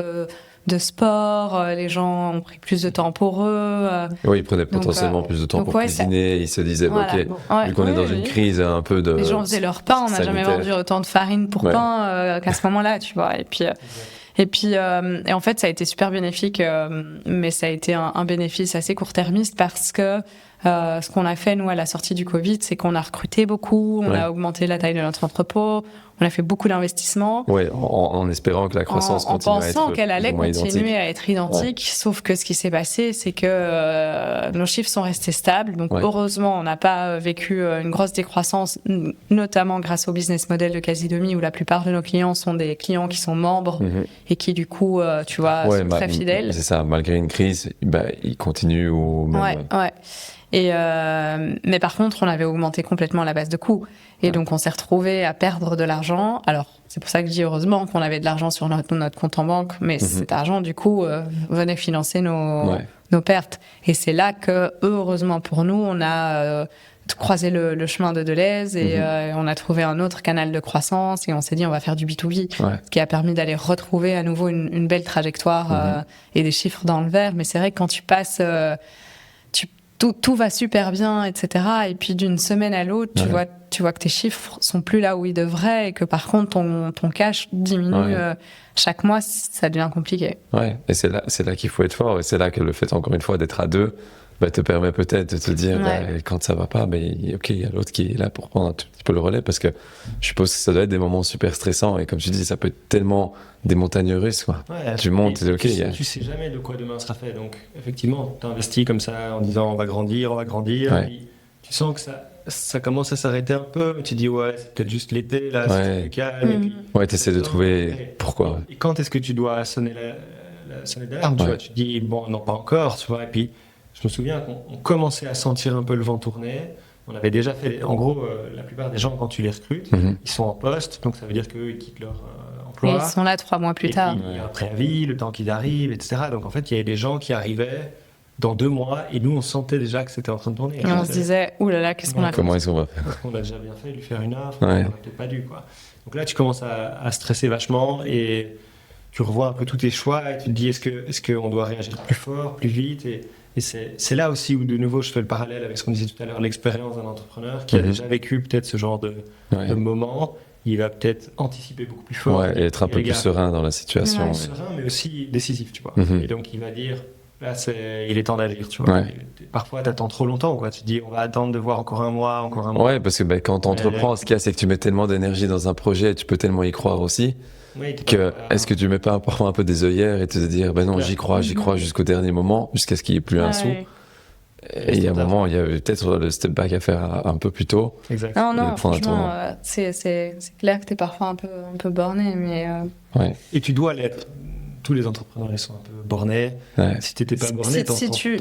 de sport, les gens ont pris plus de temps pour eux. Oui, ils prenaient potentiellement plus de temps pour cuisiner, ils se disaient, vu qu'on est dans une crise un peu de... Les gens faisaient leur pain, on n'a jamais vendu autant de farine pour pain qu'à ce moment-là, tu vois. Et en fait, ça a été super bénéfique, mais ça a été un bénéfice assez court-termiste parce que ce qu'on a fait, nous, à la sortie du Covid, c'est qu'on a recruté beaucoup, on a augmenté la taille de notre entrepôt, on a fait beaucoup d'investissements. Oui, en espérant que la croissance continue à être en pensant qu'elle allait continuer à être identique, sauf que ce qui s'est passé, c'est que nos chiffres sont restés stables. Donc, heureusement, on n'a pas vécu une grosse décroissance, notamment grâce au business model de Casidomi, où la plupart de nos clients sont des clients qui sont membres et qui, du coup, tu vois, sont très fidèles. C'est ça, malgré une crise, ils continuent ou même... Mais par contre, on avait augmenté complètement la base de coûts. Et donc, on s'est retrouvé à perdre de l'argent. Alors, c'est pour ça que je dis heureusement qu'on avait de l'argent sur notre compte en banque. Mais cet argent, du coup, venait financer nos pertes. Et c'est là que, heureusement pour nous, on a croisé le chemin de Deleuze et on a trouvé un autre canal de croissance. Et on s'est dit, on va faire du B2B. Ce qui a permis d'aller retrouver à nouveau une belle trajectoire et des chiffres dans le vert. Mais c'est vrai que quand tu passes... Tout va super bien, etc. Et puis d'une semaine à l'autre, tu vois que tes chiffres sont plus là où ils devraient et que par contre ton cash diminue chaque mois, ça devient compliqué. Ouais, et c'est là qu'il faut être fort et c'est là que le fait encore une fois d'être à deux te permet peut-être de te dire quand ça va pas, ok, il y a l'autre qui est là pour prendre un tout petit peu le relais parce que je suppose que ça doit être des moments super stressants et comme tu dis, ça peut être tellement des montagnes russes quoi. Tu montes, tu sais jamais de quoi demain sera fait, donc effectivement, tu investis comme ça en disant on va grandir, et puis, tu sens que ça commence à s'arrêter un peu, mais tu dis c'est peut-être juste l'été là, c'est plus calme. Et puis, t'essaies de trouver pourquoi. Et quand est-ce que tu dois sonner la sonnette d'alarme, tu vois, tu te dis bon non pas encore, tu vois, et puis je me souviens qu'on commençait à sentir un peu le vent tourner. On avait déjà fait, en gros, la plupart des gens, quand tu les recrutes, ils sont en poste, donc ça veut dire qu'eux, ils quittent leur emploi. Et ils sont là 3 mois plus tard. Il y a un préavis, le temps qu'ils arrivent, etc. Donc en fait, il y avait des gens qui arrivaient dans 2 mois, et nous, on sentait déjà que c'était en train de tourner. Et on se disait, oulala, qu'est-ce qu'on a fait ? Comment ils sont fait ? On a déjà bien fait, lui faire une offre, on n'a peut-être pas dû, quoi. Donc là, tu commences à stresser vachement, et tu revois un peu tous tes choix, et tu te dis, est-ce qu'on doit réagir plus fort, plus vite et c'est là aussi où, de nouveau, je fais le parallèle avec ce qu'on disait tout à l'heure, l'expérience d'un entrepreneur qui a déjà vécu peut-être ce genre de moment. Il va peut-être anticiper beaucoup plus fort. Et être un peu plus serein dans la situation. Serein, mais aussi décisif, tu vois. Et donc, il va dire, là, il est temps d'agir, tu vois. Parfois, tu attends trop longtemps, quoi. Tu te dis, on va attendre de voir encore un mois. Ouais, parce que quand tu entreprends, ce qu'il y a, c'est que tu mets tellement d'énergie dans un projet et tu peux tellement y croire aussi. Est-ce que tu mets pas parfois un peu des œillères et te dire non, j'y crois jusqu'au dernier moment, jusqu'à ce qu'il n'y ait plus un sou. Et il y a un moment, il y a peut-être le step back à faire un peu plus tôt. Exactement. Non, franchement, c'est clair que tu es parfois un peu borné, mais... Et tu dois l'être. Tous les entrepreneurs, ils sont un peu bornés. Si tu n'étais pas borné, si tu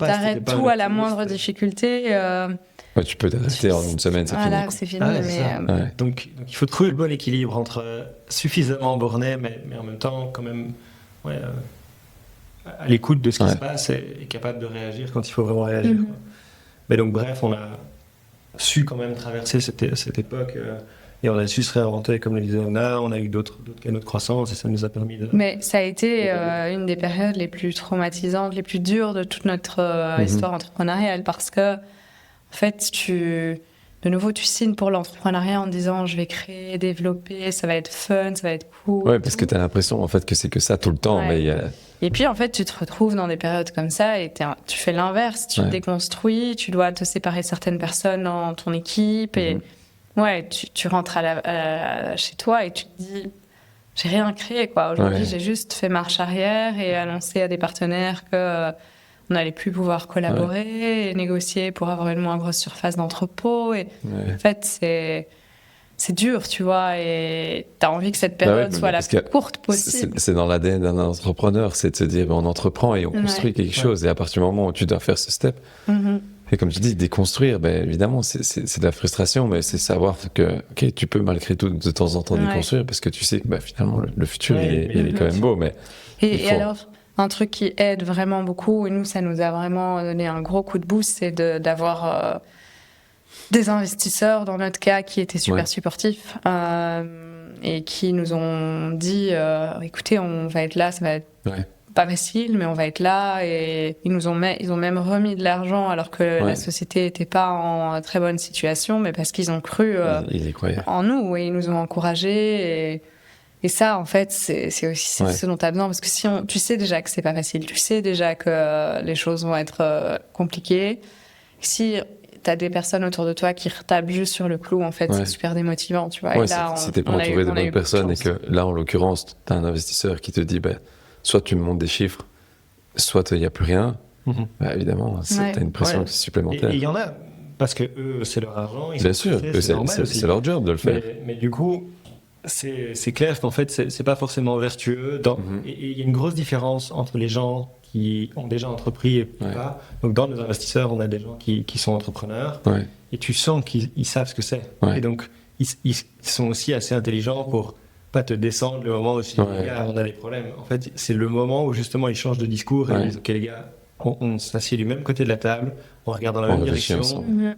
t'arrêtes tout à la moindre difficulté... tu peux t'arrêter en une semaine, c'est fini. C'est fini. Donc, il faut trouver le bon équilibre entre suffisamment borné, mais en même temps, quand même, à l'écoute de ce qui se passe et capable de réagir quand il faut vraiment réagir. Mais donc, bref, on a su quand même traverser cette époque et on a su se réinventer, comme le disait Anna. On a eu d'autres canaux de croissance et ça nous a permis de... Mais ça a été une des périodes les plus traumatisantes, les plus dures de toute notre histoire entrepreneuriale parce que en fait, de nouveau, tu signes pour l'entrepreneuriat en disant je vais créer, développer, ça va être fun, ça va être cool. Ouais, parce que tu as l'impression en fait que c'est que ça tout le temps. Et puis en fait, tu te retrouves dans des périodes comme ça et tu fais l'inverse, tu te déconstruis, tu dois te séparer de certaines personnes dans ton équipe et tu rentres chez toi et tu te dis j'ai rien créé quoi. Aujourd'hui, j'ai juste fait marche arrière et annoncé à des partenaires que on n'allait plus pouvoir collaborer et négocier pour avoir une moins grosse surface d'entrepôt. Et en fait, c'est dur, tu vois, et tu as envie que cette période soit la plus courte possible. C'est dans l'ADN d'un entrepreneur, c'est de se dire, on entreprend et on construit quelque chose. Et à partir du moment où tu dois faire ce step, et comme tu dis, déconstruire, évidemment, c'est de la frustration, mais c'est savoir que tu peux malgré tout de temps en temps déconstruire, parce que tu sais que finalement, le futur, il est quand même beau. Mais et alors un truc qui aide vraiment beaucoup, et nous, ça nous a vraiment donné un gros coup de boost, c'est d'avoir des investisseurs, dans notre cas, qui étaient super supportifs et qui nous ont dit écoutez, on va être là, ça va être pas facile, mais on va être là. Et ils ont même remis de l'argent alors que la société n'était pas en très bonne situation, mais parce qu'ils ont cru en nous et ils nous ont encouragés. Et ça, en fait, c'est aussi ce dont tu as besoin, parce que tu sais déjà que c'est pas facile, tu sais déjà que les choses vont être compliquées. Si tu as des personnes autour de toi qui retapent juste sur le clou, en fait, c'est super démotivant, tu vois. Et là, si t'es pas entouré de bonnes personnes et que là, en l'occurrence, tu as un investisseur qui te dit soit tu me montres des chiffres, soit il n'y a plus rien, évidemment, tu as une pression supplémentaire. Et il y en a, parce que eux, c'est leur argent. Bien sûr, c'est leur job de le faire. Mais du coup, c'est clair qu'en fait, c'est pas forcément vertueux. Et il y a une grosse différence entre les gens qui ont déjà entrepris et pas. Donc, dans nos investisseurs, on a des gens qui sont entrepreneurs et tu sens qu'ils savent ce que c'est. Et donc, ils sont aussi assez intelligents pour pas te descendre le moment où tu dis, on a des problèmes. En fait, c'est le moment où justement ils changent de discours et ils disent, ok les gars, on s'assied du même côté de la table, on regarde dans la même direction,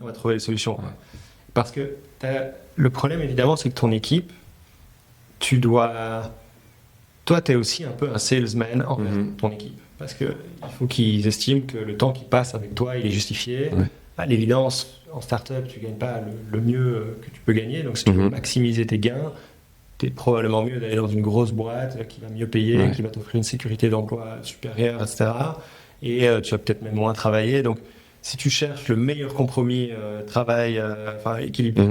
on va trouver des solutions. Parce que le problème évidemment, c'est que ton équipe, toi, tu es aussi un peu un salesman envers ton équipe. Parce qu'il faut qu'ils estiment que le temps qu'ils passent avec toi, il est justifié. À l'évidence, en start-up, tu ne gagnes pas le mieux que tu peux gagner. Donc, si tu veux maximiser tes gains, tu es probablement mieux d'aller dans une grosse boîte qui va mieux payer, qui va t'offrir une sécurité d'emploi supérieure, etc. Et tu vas peut-être même moins travailler. Donc, si tu cherches le meilleur compromis travail, équilibre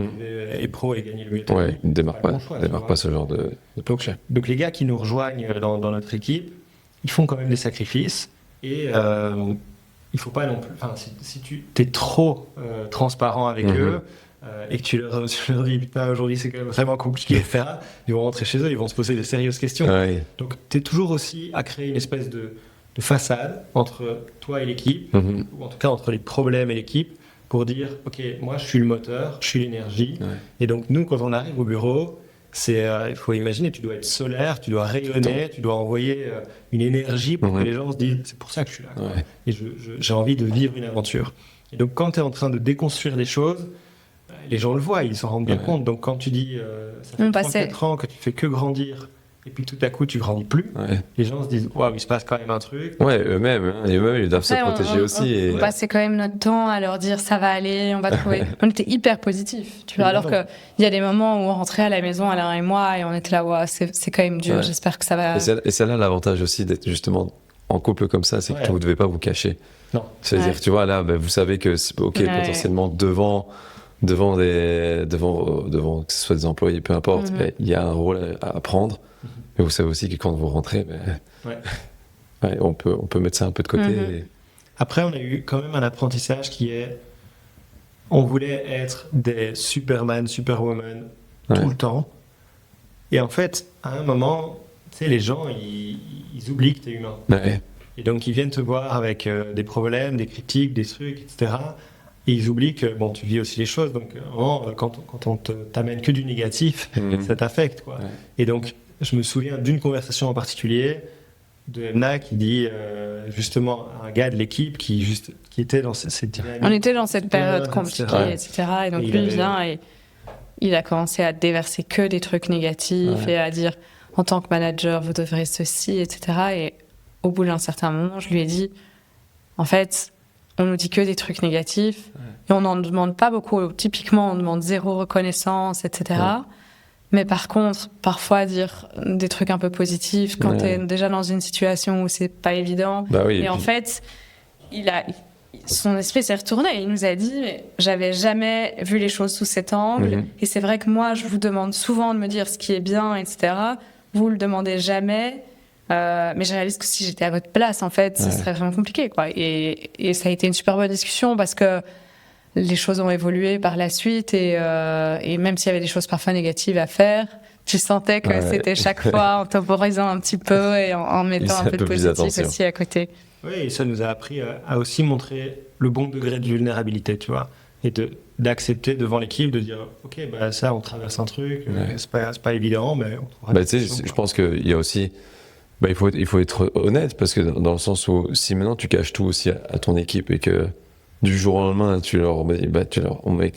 et pro et gagner le mieux, ne démarre pas ce genre de projet. Donc les gars qui nous rejoignent dans notre équipe, ils font quand même des sacrifices et il faut pas non plus. Si tu es trop transparent avec eux et que tu leur dis putain aujourd'hui c'est quand même vraiment compliqué, etc., ils vont rentrer chez eux, ils vont se poser de sérieuses questions. Donc tu es toujours aussi à créer une espèce de façade entre toi et l'équipe, ou en tout cas entre les problèmes et l'équipe, pour dire ok, moi je suis le moteur, je suis l'énergie, et donc nous quand on arrive au bureau, il faut imaginer, tu dois être solaire, tu dois rayonner, tu dois envoyer une énergie pour que les gens se disent c'est pour ça que je suis là, et j'ai envie de vivre une aventure. Et donc quand tu es en train de déconstruire des choses, les gens le voient, ils s'en rendent bien compte. Donc quand tu dis ça fait 3-4 ans que tu fais que grandir, et puis tout à coup tu grandis plus, les gens se disent waouh, il se passe quand même un truc. Eux-mêmes ils doivent se protéger aussi. On passait quand même notre temps à leur dire ça va aller, on va trouver. On était hyper positifs, tu vois, alors qu'il y a des moments où on rentrait à la maison, Alain et moi, et on était là, ouais, c'est quand même dur, j'espère que ça va. Et c'est là l'avantage aussi d'être justement en couple comme ça, c'est que vous ne devez pas vous cacher. Non. C'est-à-dire, tu vois, là, vous savez que potentiellement devant que ce soit des employés, peu importe, il y a un rôle à prendre. Mais vous savez aussi que quand vous rentrez, on peut mettre ça un peu de côté. Après, on a eu quand même un apprentissage qui est, on voulait être des Superman, Superwoman tout le temps. Et en fait, à un moment, tu sais, les gens, ils oublient que tu es humain. Et donc, ils viennent te voir avec des problèmes, des critiques, des trucs, etc. Et ils oublient que tu vis aussi les choses. Donc, quand on t'amène que du négatif, ça t'affecte, quoi. Et donc, je me souviens d'une conversation en particulier de Emna qui dit justement à un gars de l'équipe qui était dans cette dynamique. On était dans cette période compliquée, etc. Et donc lui vient et il a commencé à déverser que des trucs négatifs et à dire en tant que manager vous devrez ceci, etc. Et au bout d'un certain moment, je lui ai dit en fait, on nous dit que des trucs négatifs et on n'en demande pas beaucoup. Typiquement, on demande 0 reconnaissance, etc. Mais par contre, parfois dire des trucs un peu positifs quand t'es déjà dans une situation où c'est pas évident. Et en fait, son esprit s'est retourné. Il nous a dit j'avais jamais vu les choses sous cet angle. Et c'est vrai que moi, je vous demande souvent de me dire ce qui est bien, etc. Vous le demandez jamais. Mais je réalise que si j'étais à votre place, en fait, ce serait vraiment compliqué, quoi. Et ça a été une super bonne discussion parce que les choses ont évolué par la suite et même s'il y avait des choses parfois négatives à faire, tu sentais que c'était chaque fois en temporisant un petit peu et en mettant un peu de positif aussi à côté. Oui, et ça nous a appris à aussi montrer le bon degré de vulnérabilité, tu vois, et d'accepter devant l'équipe de dire ok, ça on traverse un truc, c'est pas évident, mais on trouvera des solutions. Je pense qu'il y a aussi il faut être honnête parce que dans le sens où si maintenant tu caches tout aussi à ton équipe et que du jour au lendemain, on met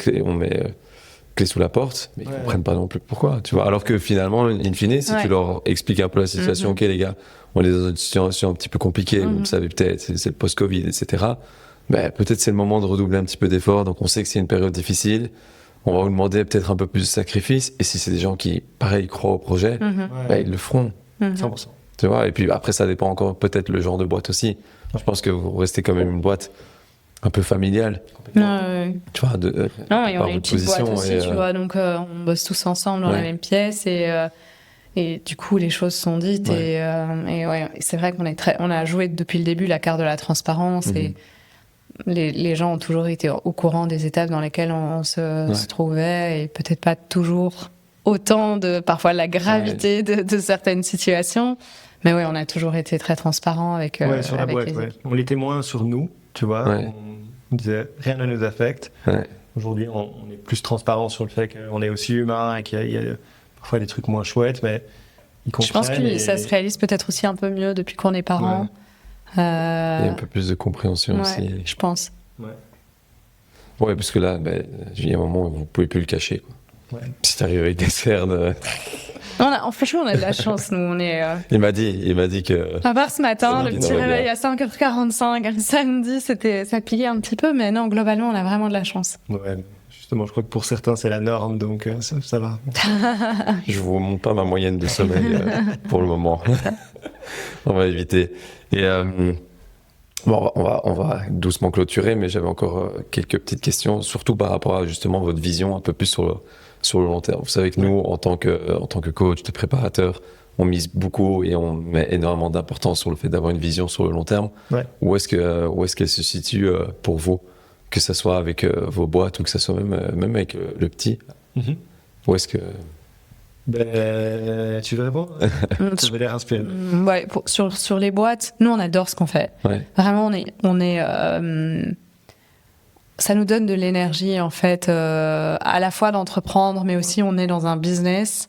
clé sous la porte, mais ils comprennent pas non plus pourquoi, tu vois. Alors que finalement, in fine, si tu leur expliques un peu la situation, ok les gars, on est dans une situation un petit peu compliquée, vous le savez peut-être, c'est le post-Covid, etc. Ben, peut-être c'est le moment de redoubler un petit peu d'efforts, donc on sait que c'est une période difficile, on va vous demander peut-être un peu plus de sacrifices, et si c'est des gens qui, pareil, croient au projet, ben, ils le feront. 100%. Tu vois, et puis après ça dépend encore peut-être le genre de boîte aussi. Je pense que vous restez quand même une boîte un peu familiale. Tu vois, non, et on est une petite boîte aussi, tu vois, donc on bosse tous ensemble dans la même pièce et du coup les choses sont dites et c'est vrai on a joué depuis le début la carte de la transparence et les gens ont toujours été au courant des étapes dans lesquelles on se trouvait et peut-être pas toujours autant parfois la gravité de certaines situations, mais on a toujours été très transparent avec sur la boîte. On l'était moins sur nous, tu vois. On disait rien ne nous affecte. Aujourd'hui, on est plus transparent sur le fait qu'on est aussi humain et qu'il y a parfois des trucs moins chouettes, mais ils comprennent. Je pense que ça se réalise peut-être aussi un peu mieux depuis qu'on est parents. Il y a un peu plus de compréhension aussi. Je pense. Ouais, parce que là, il y a un moment où vous ne pouvez plus le cacher, quoi. Si t'arrives avec des cernes. Franchement, on a de la chance, nous. On est, Il m'a dit que. À part ce matin, le petit réveil à 5h45, un samedi, ça piquait un petit peu, mais non, globalement, on a vraiment de la chance. Ouais, justement, je crois que pour certains, c'est la norme, donc ça va. Je vous montre pas ma moyenne de sommeil pour le moment. On va éviter. Et bon, on va doucement clôturer, mais j'avais encore quelques petites questions, surtout par rapport à justement votre vision un peu plus sur le long terme. Vous savez que nous, en tant que coach, de préparateur, on mise beaucoup et on met énormément d'importance sur le fait d'avoir une vision sur le long terme. Où est-ce qu'elle se situe pour vous, que ce soit avec vos boîtes ou que ce soit même avec le petit. Où est-ce que... tu veux répondre? Ça veut l'air inspiré. Sur les boîtes, nous on adore ce qu'on fait. Vraiment, on est ça nous donne de l'énergie en fait, à la fois d'entreprendre, mais aussi on est dans un business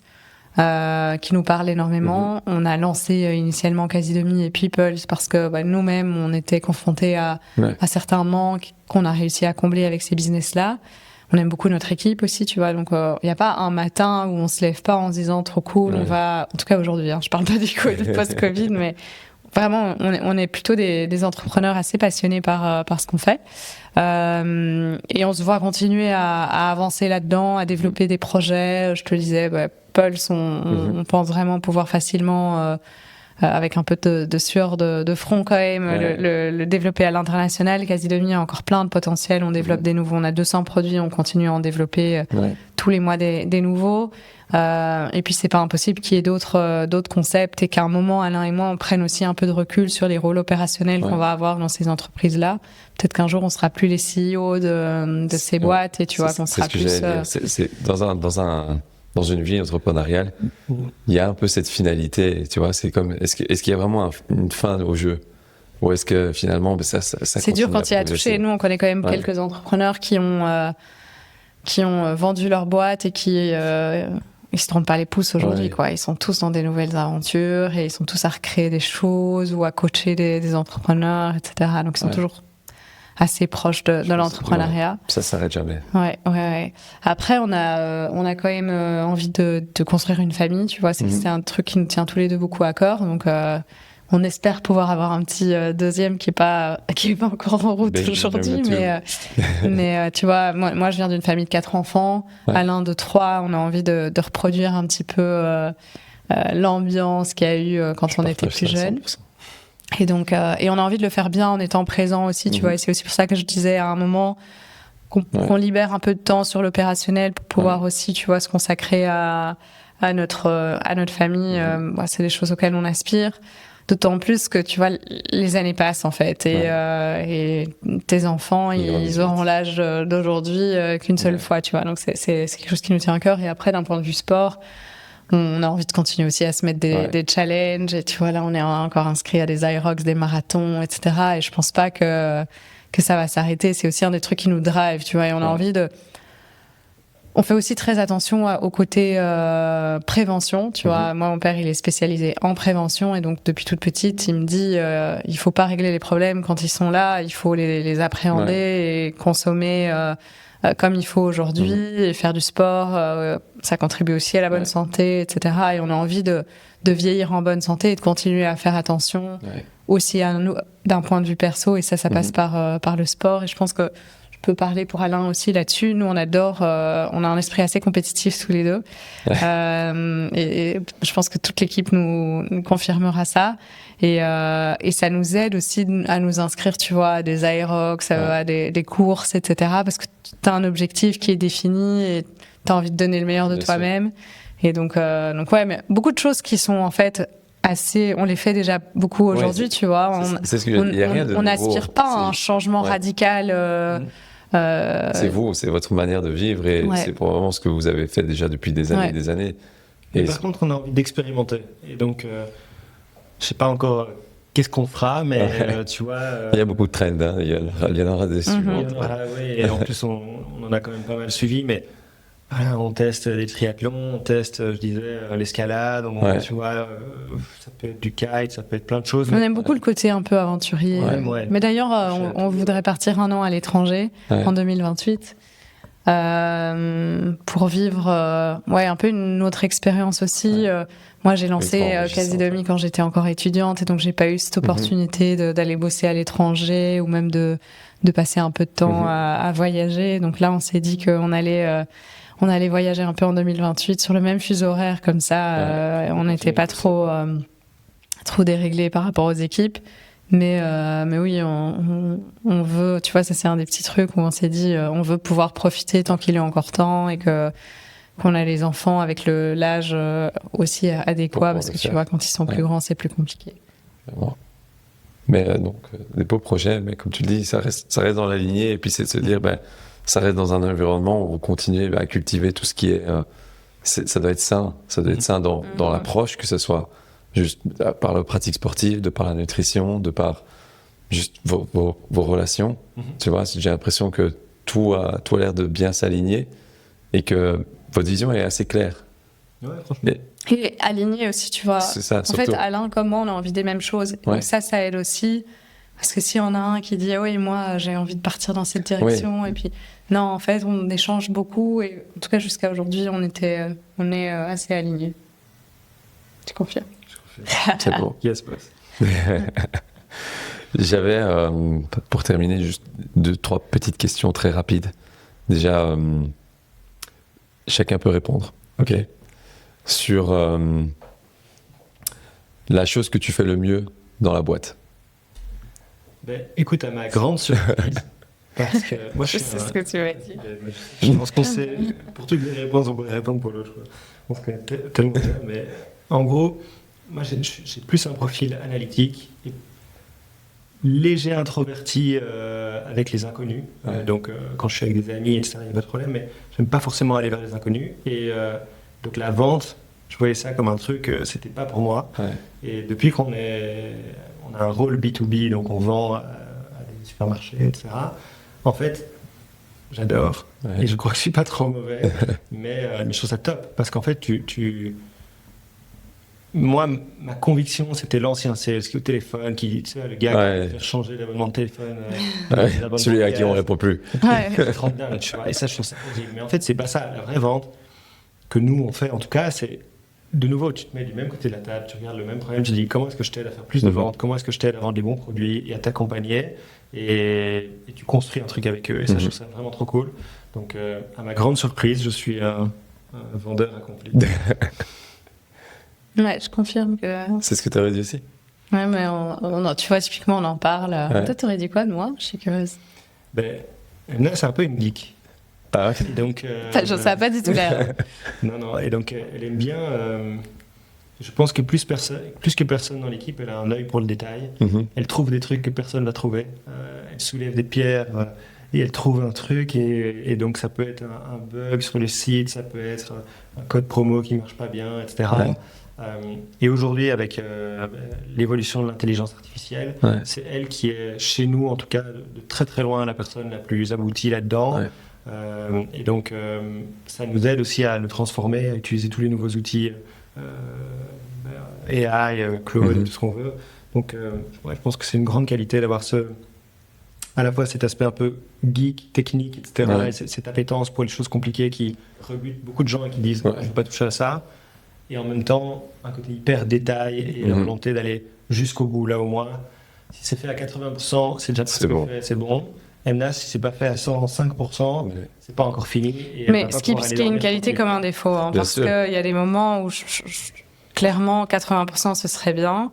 qui nous parle énormément. On a lancé initialement Casidomi et People parce que nous-mêmes on était confrontés à certains manques qu'on a réussi à combler avec ces business-là. On aime beaucoup notre équipe aussi, tu vois. Donc, il n'y a pas un matin où on se lève pas en se disant trop cool. On va, en tout cas aujourd'hui, je parle pas du post-Covid, mais vraiment, on est plutôt des entrepreneurs assez passionnés par ce qu'on fait. Et on se voit continuer à avancer là-dedans, à développer des projets. Je te le disais, Pulse, on pense vraiment pouvoir facilement, avec un peu de sueur de front quand même, le développer à l'international. Casidomi a encore plein de potentiel. On développe des nouveaux. On a 200 produits. On continue à en développer tous les mois des nouveaux. Et puis c'est pas impossible qu'il y ait d'autres concepts et qu'à un moment Alain et moi on prenne aussi un peu de recul sur les rôles opérationnels qu'on va avoir dans ces entreprises-là. Peut-être qu'un jour on sera plus les CEO de ces boîtes et tu vois qu'on sera plus. C'est dans une vie entrepreneuriale, il y a un peu cette finalité, tu vois. C'est comme est-ce qu'il y a vraiment une fin au jeu? Ou est-ce que finalement ça c'est dur quand il y a touché. Nous on connaît quand même quelques entrepreneurs qui ont vendu leur boîte et qui ils se trompent pas les pouces aujourd'hui, quoi. Ils sont tous dans des nouvelles aventures et ils sont tous à recréer des choses ou à coacher des entrepreneurs, etc. Donc ils sont toujours assez proches de l'entrepreneuriat. Ça s'arrête jamais. Ouais. Après, on a quand même envie de construire une famille, tu vois. C'est un truc qui nous tient tous les deux beaucoup à cœur. Donc on espère pouvoir avoir un petit deuxième qui est pas encore en route aujourd'hui, mais tu vois, moi je viens d'une famille de 4 enfants, Alain de 3, on a envie de reproduire un petit peu l'ambiance qu'il y a eu quand on était plus jeune. Et donc et on a envie de le faire bien en étant présent aussi, tu vois, et c'est aussi pour ça que je disais à un moment qu'on libère un peu de temps sur l'opérationnel pour pouvoir aussi, tu vois, se consacrer à notre famille. C'est des choses auxquelles on aspire. D'autant plus que, tu vois, les années passent, en fait. Et tes enfants, ils auront l'âge d'aujourd'hui qu'une seule fois, tu vois. Donc, c'est quelque chose qui nous tient à cœur. Et après, d'un point de vue sport, on a envie de continuer aussi à se mettre des challenges. Et tu vois, là, on est encore inscrit à des IROX, des marathons, etc. Et je pense pas que ça va s'arrêter. C'est aussi un des trucs qui nous drive, tu vois. Et on a envie de... On fait aussi très attention au côté prévention, tu vois. Moi, mon père, il est spécialisé en prévention et donc depuis toute petite, il me dit il faut pas régler les problèmes quand ils sont là, il faut les appréhender et consommer comme il faut aujourd'hui, et faire du sport, ça contribue aussi à la bonne santé, etc. Et on a envie de vieillir en bonne santé et de continuer à faire attention aussi à nous, d'un point de vue perso, et ça passe par le sport. Et je pense que je peux parler pour Alain aussi là-dessus. Nous, on adore, on a un esprit assez compétitif tous les deux. Et je pense que toute l'équipe nous confirmera ça. Et ça nous aide aussi à nous inscrire, tu vois, à des aérox, à des courses, etc. Parce que tu as un objectif qui est défini et tu as envie de donner le meilleur de toi-même. Et donc ouais, mais beaucoup de choses qui sont en fait assez, on les fait déjà beaucoup aujourd'hui, tu vois. On n'aspire pas à un changement radical. C'est vous, c'est votre manière de vivre et c'est probablement ce que vous avez fait déjà depuis des années et des années. Et par contre, on a envie d'expérimenter. Et donc, je sais pas encore qu'est-ce qu'on fera, mais tu vois... Il y a beaucoup de trends, hein. Il y en aura des suivantes. Et en plus, on en a quand même pas mal suivi, mais voilà, on teste des triathlons, on teste, je disais, l'escalade, tu vois, ça peut être du kite, ça peut être plein de choses. On aime beaucoup le côté un peu aventurier. Mais d'ailleurs, on voudrait partir 1 an à l'étranger en 2028 pour vivre un peu une autre expérience aussi. Moi, j'ai lancé Casidomi quand j'étais encore étudiante et donc j'ai pas eu cette opportunité d'aller bosser à l'étranger ou même de passer un peu de temps à voyager. Donc là, on s'est dit qu'on allait voyager un peu en 2028 sur le même fuseau horaire, comme ça, on n'était pas trop déréglés par rapport aux équipes. Mais oui, on veut, tu vois, ça c'est un des petits trucs où on s'est dit, on veut pouvoir profiter tant qu'il est encore temps et qu'on a les enfants avec l'âge aussi adéquat, parce que tu vois, quand ils sont plus grands, c'est plus compliqué. Vraiment. Mais donc, des beaux projets, mais comme tu le dis, ça reste dans la lignée, et puis c'est de se dire, ça reste dans un environnement où vous continuez à cultiver tout ce qui est... ça doit être sain, dans l'approche, que ce soit juste par la pratique sportive, de par la nutrition, de par juste vos relations. Tu vois, j'ai l'impression que tout a l'air de bien s'aligner et que votre vision est assez claire. Ouais, franchement. Et aligné aussi, tu vois. C'est ça, en fait, Alain, comme moi, on a envie des mêmes choses. Donc ça aide aussi. Parce que si on a un qui dit « oui, moi, j'ai envie de partir dans cette direction », et puis non, en fait, on échange beaucoup, et en tout cas, jusqu'à aujourd'hui, on est assez alignés. Tu confirmes? C'est bon. Yes, boss. J'avais, pour terminer, juste 2-3 petites questions très rapides. Déjà, chacun peut répondre, ok? Sur la chose que tu fais le mieux dans la boîte. Écoute, à ma grande surprise, parce que moi je sais ce que tu m'as dit. Je pense qu'on sait, pour toutes les réponses, on pourrait répondre pour l'autre. On se connaît tellement bien, mais en gros, moi j'ai plus un profil analytique et léger introverti avec les inconnus. Donc quand je suis avec des amis, etc., il n'y a pas de problème, mais j'aime pas forcément aller vers les inconnus. Et donc la vente, je voyais ça comme un truc, c'était pas pour moi. Et depuis qu'on a un rôle B2B, donc on vend à des supermarchés, etc. En fait, j'adore. Et je crois que je suis pas trop mauvais, mais je trouve ça top, parce qu'en fait, moi, ma conviction, c'était l'ancien sales qui au téléphone, qui, tu sais, le gars qui fait changer l'abonnement de téléphone. Celui à qui on répond plus. Tu vois, et ça, je trouve ça horrible. Mais en fait, c'est pas ça. La vraie vente que nous, on fait, en tout cas, c'est de nouveau, tu te mets du même côté de la table, tu regardes le même problème, tu te dis comment est-ce que je t'aide à faire plus de ventes, comment est-ce que je t'aide à vendre des bons produits et à t'accompagner, et tu construis un truc avec eux, et ça, je trouve ça vraiment trop cool. Donc, à ma grande surprise, je suis un vendeur accompli. Ouais, je confirme que... C'est ce que tu aurais dit aussi? Ouais, mais tu vois, typiquement, on en parle. Toi, t'aurais dit quoi de moi? Je suis curieuse. Là, c'est un peu une geek. Donc, je ne savais pas du tout l'air. Non, et donc elle aime bien. Je pense que plus que personne dans l'équipe, elle a un œil pour le détail. Elle trouve des trucs que personne n'a trouvé. Elle soulève des pierres et elle trouve un truc. Et donc ça peut être un bug sur le site, ça peut être un code promo qui ne marche pas bien, etc. Et aujourd'hui, avec l'évolution de l'intelligence artificielle, c'est elle qui est, chez nous en tout cas, de très très loin la personne la plus aboutie là-dedans. Et donc, ça nous aide aussi à nous transformer, à utiliser tous les nouveaux outils AI, Claude, tout ce qu'on veut. Donc, je pense que c'est une grande qualité d'avoir à la fois cet aspect un peu geek, technique, etc. Ouais. Et cette appétence pour les choses compliquées qui rebute beaucoup de gens et qui disent je ne veux pas toucher à ça. Et en même temps, un côté hyper détail et la volonté d'aller jusqu'au bout. Là, au moins, si c'est fait à 80%, c'est déjà fait, c'est bon. MNAS, si c'est pas fait à 105%, c'est pas encore fini. Mais ce qui est une qualité comme un défaut, hein, parce qu'il y a des moments où clairement 80% ce serait bien,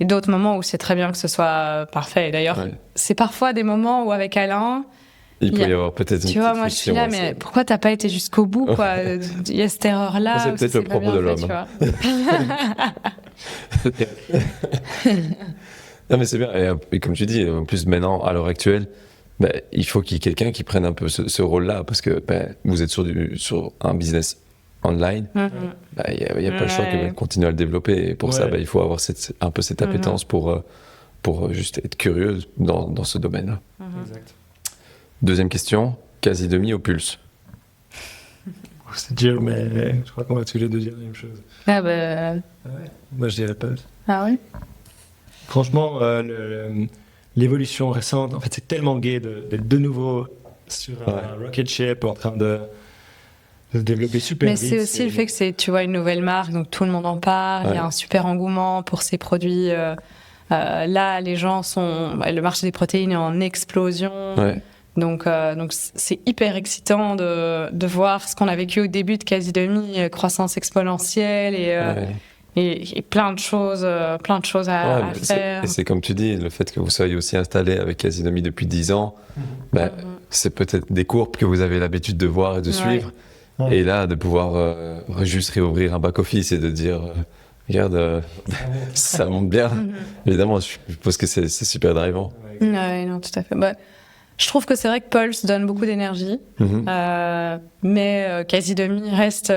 et d'autres moments où c'est très bien que ce soit parfait. Et d'ailleurs, c'est parfois des moments où avec Alain, il peut y avoir peut-être une. Tu vois, moi je suis là, mais pourquoi t'as pas été jusqu'au bout, quoi? Il y a cette erreur-là. C'est peut-être le propre de l'homme. Non, mais c'est bien. Et comme tu dis, en plus maintenant, à l'heure actuelle, il faut qu'il y ait quelqu'un qui prenne un peu ce rôle-là, parce que vous êtes sur un business online. Il n'y a pas le choix que de continuer à le développer. Et pour ça, il faut avoir un peu cette appétence pour juste être curieux dans ce domaine-là. Exact. Deuxième question, quasi demi au pulse. C'est dur, mais je crois qu'on va tous les deux dire la même chose. Ah bah... Moi, je dirais pulse. Ah oui. Franchement, l'évolution récente, en fait, c'est tellement gai d'être de nouveau sur un rocket ship en train de se développer super vite. Mais c'est aussi le fait que tu vois, une nouvelle marque, donc tout le monde en parle, il y a un super engouement pour ces produits. Là, les gens le marché des protéines est en explosion. Donc c'est hyper excitant de voir ce qu'on a vécu au début de Quasi Demi, croissance exponentielle et plein de choses à faire. C'est comme tu dis, le fait que vous soyez aussi installé avec Quasi Demi depuis 10 ans, c'est peut-être des courbes que vous avez l'habitude de voir et de suivre. Et là, de pouvoir juste réouvrir un back-office et de dire regarde, ça monte bien. Évidemment, je pense que c'est super drivant. Ouais, non, tout à fait. Je trouve que c'est vrai que Pulse donne beaucoup d'énergie, mais Quasi Demi reste.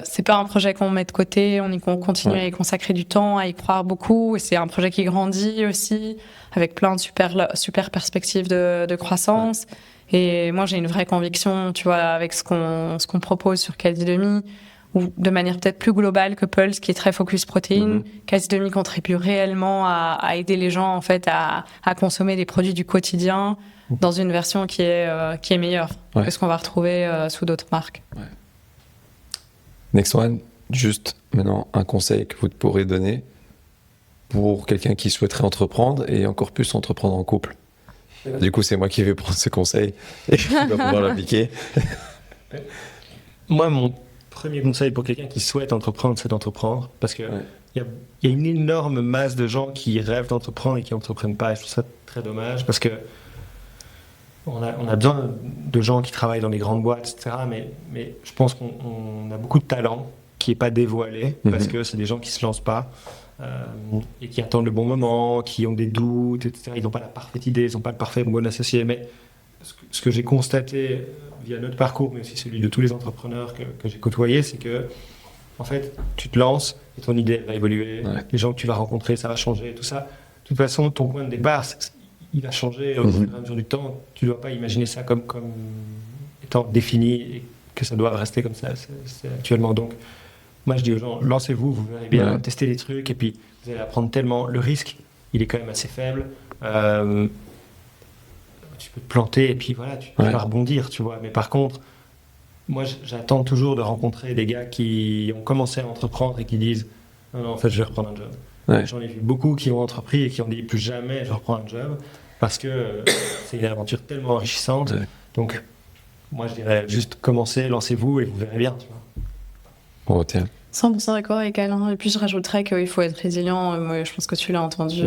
C'est pas un projet qu'on met de côté. On continue à y consacrer du temps, à y croire beaucoup. Et c'est un projet qui grandit aussi, avec plein de super perspectives de croissance. Et moi, j'ai une vraie conviction, tu vois, avec ce qu'on propose sur Quasi Demi, ou de manière peut-être plus globale que Pulse, qui est très focus protéines. Quasi Demi contribue réellement à aider les gens en fait à consommer des produits du quotidien dans une version qui est meilleure que ce qu'on va retrouver sous d'autres marques. Next one, juste maintenant un conseil que vous pourrez donner pour quelqu'un qui souhaiterait entreprendre et encore plus entreprendre en couple. Du coup, c'est moi qui vais prendre ce conseil et qui va pouvoir l'appliquer. Moi, mon premier conseil pour quelqu'un qui souhaite entreprendre, c'est d'entreprendre, parce que il y a une énorme masse de gens qui rêvent d'entreprendre et qui n'entreprennent pas. Et je trouve ça très dommage, parce que on a besoin de gens qui travaillent dans les grandes boîtes, etc. Mais je pense qu'on a beaucoup de talent qui n'est pas dévoilé, parce que c'est des gens qui ne se lancent pas et qui attendent le bon moment, qui ont des doutes, etc. Ils n'ont pas la parfaite idée, ils n'ont pas le parfait bon associé. Mais ce que j'ai constaté via notre parcours, mais aussi celui de tous les entrepreneurs que j'ai côtoyés, c'est que en fait, tu te lances et ton idée va évoluer. Les gens que tu vas rencontrer, ça va changer, tout ça. De toute façon, ton point de départ, il va changer au fur et à mesure du temps. Tu ne dois pas imaginer ça comme étant défini et que ça doit rester comme ça c'est actuellement. Donc, moi, je dis aux gens, lancez-vous, vous verrez bien, testez des trucs et puis vous allez apprendre tellement. Le risque, il est quand même assez faible. Tu peux te planter et puis voilà, tu vas rebondir, tu vois. Mais par contre, moi, j'attends toujours de rencontrer des gars qui ont commencé à entreprendre et qui disent non, en fait, je vais reprendre un job. J'en ai vu beaucoup qui ont entrepris et qui ont dit plus jamais je reprends un job parce que c'est une aventure tellement enrichissante. Donc, moi, je dirais juste commencez, lancez-vous et vous verrez bien, tu vois. On retient. 100% d'accord avec Alain. Et puis, je rajouterais qu'il faut être résilient. Moi, je pense que tu l'as entendu.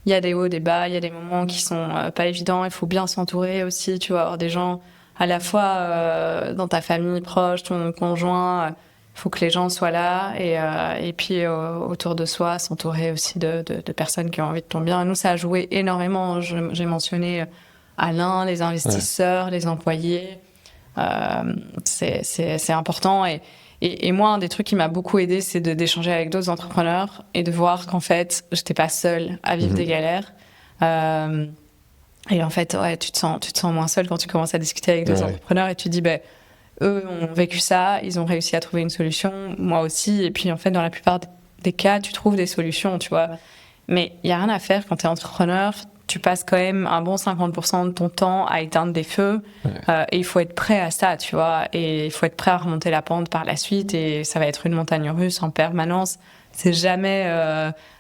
Il y a des hauts, des bas, il y a des moments qui sont pas évidents. Il faut bien s'entourer aussi, tu vois, avoir des gens à la fois dans ta famille proche, ton conjoint. Il faut que les gens soient là et puis autour de soi, s'entourer aussi de personnes qui ont envie de ton bien. Nous, ça a joué énormément. J'ai mentionné Alain, les investisseurs, les employés. C'est important. Et moi, un des trucs qui m'a beaucoup aidé, c'est d'échanger avec d'autres entrepreneurs et de voir qu'en fait, j'étais pas seule à vivre des galères. Et en fait, tu te sens moins seule quand tu commences à discuter avec d'autres entrepreneurs et tu te dis, eux ont vécu ça, ils ont réussi à trouver une solution, moi aussi. Et puis, en fait, dans la plupart des cas, tu trouves des solutions, tu vois. Mais il n'y a rien à faire quand tu es entrepreneur. tu passes quand même un bon 50% de ton temps à éteindre des feux. Et il faut être prêt à ça, tu vois. Et il faut être prêt à remonter la pente par la suite. Et ça va être une montagne russe en permanence. C'est jamais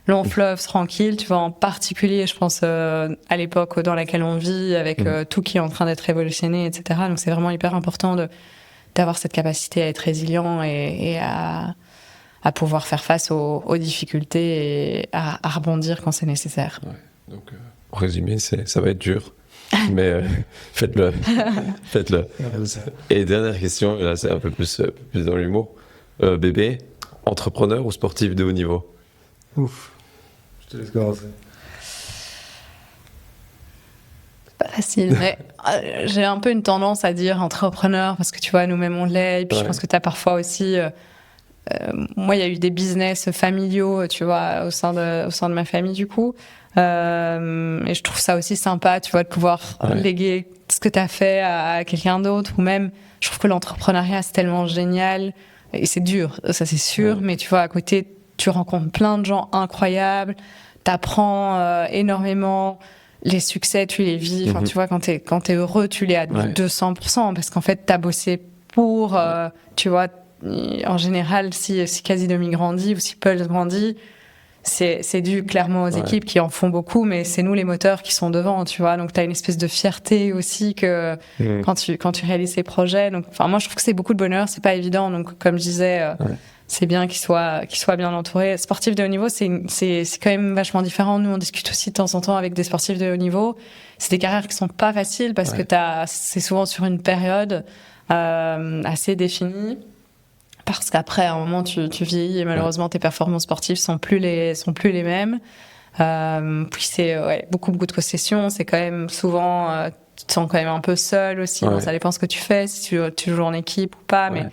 long fleuve tranquille, tu vois. En particulier, je pense, à l'époque dans laquelle on vit, avec tout qui est en train d'être révolutionné, etc. Donc c'est vraiment hyper important d'avoir cette capacité à être résilient et à pouvoir faire face aux difficultés et à rebondir quand c'est nécessaire. Ouais. Donc, en résumé, ça va être dur, mais faites-le. Faites-le. Et dernière question, là c'est un peu plus dans l'humour. Bébé, entrepreneur ou sportif de haut niveau? Ouf, je te laisse commencer. Pas facile, mais j'ai un peu une tendance à dire entrepreneur parce que tu vois, nous-mêmes on l'est, et puis je pense que tu as parfois aussi... moi, il y a eu des business familiaux, tu vois, au sein de ma famille, du coup. Et je trouve ça aussi sympa, tu vois, de pouvoir léguer ce que tu as fait à quelqu'un d'autre. Ou même, je trouve que l'entrepreneuriat, c'est tellement génial. Et c'est dur, ça c'est sûr. Mais tu vois, à côté, tu rencontres plein de gens incroyables. Tu apprends énormément. Les succès, tu les vis. Enfin, tu vois, quand t'es heureux, tu les as 200%. Parce qu'en fait, tu as bossé pour, tu vois... En général, si Casidomi grandit ou si Pulse grandit, c'est dû clairement aux équipes qui en font beaucoup, mais c'est nous les moteurs qui sont devant, tu vois. Donc, tu as une espèce de fierté aussi que quand tu réalises ces projets. Donc, moi, je trouve que c'est beaucoup de bonheur, c'est pas évident. Donc, comme je disais, c'est bien qu'il soit bien entouré. Sportif de haut niveau, c'est quand même vachement différent. Nous, on discute aussi de temps en temps avec des sportifs de haut niveau. C'est des carrières qui sont pas faciles parce que c'est souvent sur une période assez définie. Parce qu'après, à un moment, tu vieillis et malheureusement, tes performances sportives sont plus les mêmes. Puis c'est beaucoup de possession. C'est quand même souvent, tu te sens quand même un peu seul aussi. Bon, ça dépend ce que tu fais, si tu joues en équipe ou pas. Mais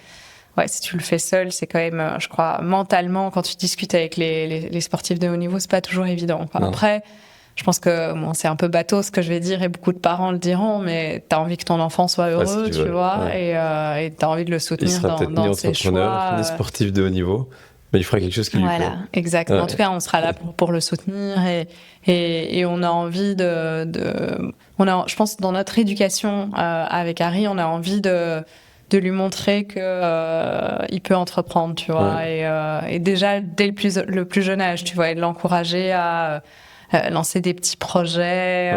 si tu le fais seul, c'est quand même, je crois, mentalement, quand tu discutes avec les sportifs de haut niveau, c'est pas toujours évident. Après, je pense que c'est un peu bateau ce que je vais dire et beaucoup de parents le diront, mais t'as envie que ton enfant soit heureux, tu vois, et t'as envie de le soutenir dans ses choix. Ni sportif de haut niveau, mais il fera quelque chose qui lui plaît. Voilà, exactement. En tout cas, on sera là pour le soutenir et on a envie je pense dans notre éducation avec Harry, on a envie de lui montrer que il peut entreprendre, tu vois, et déjà dès le plus jeune âge, tu vois, et de l'encourager à lancer des petits projets.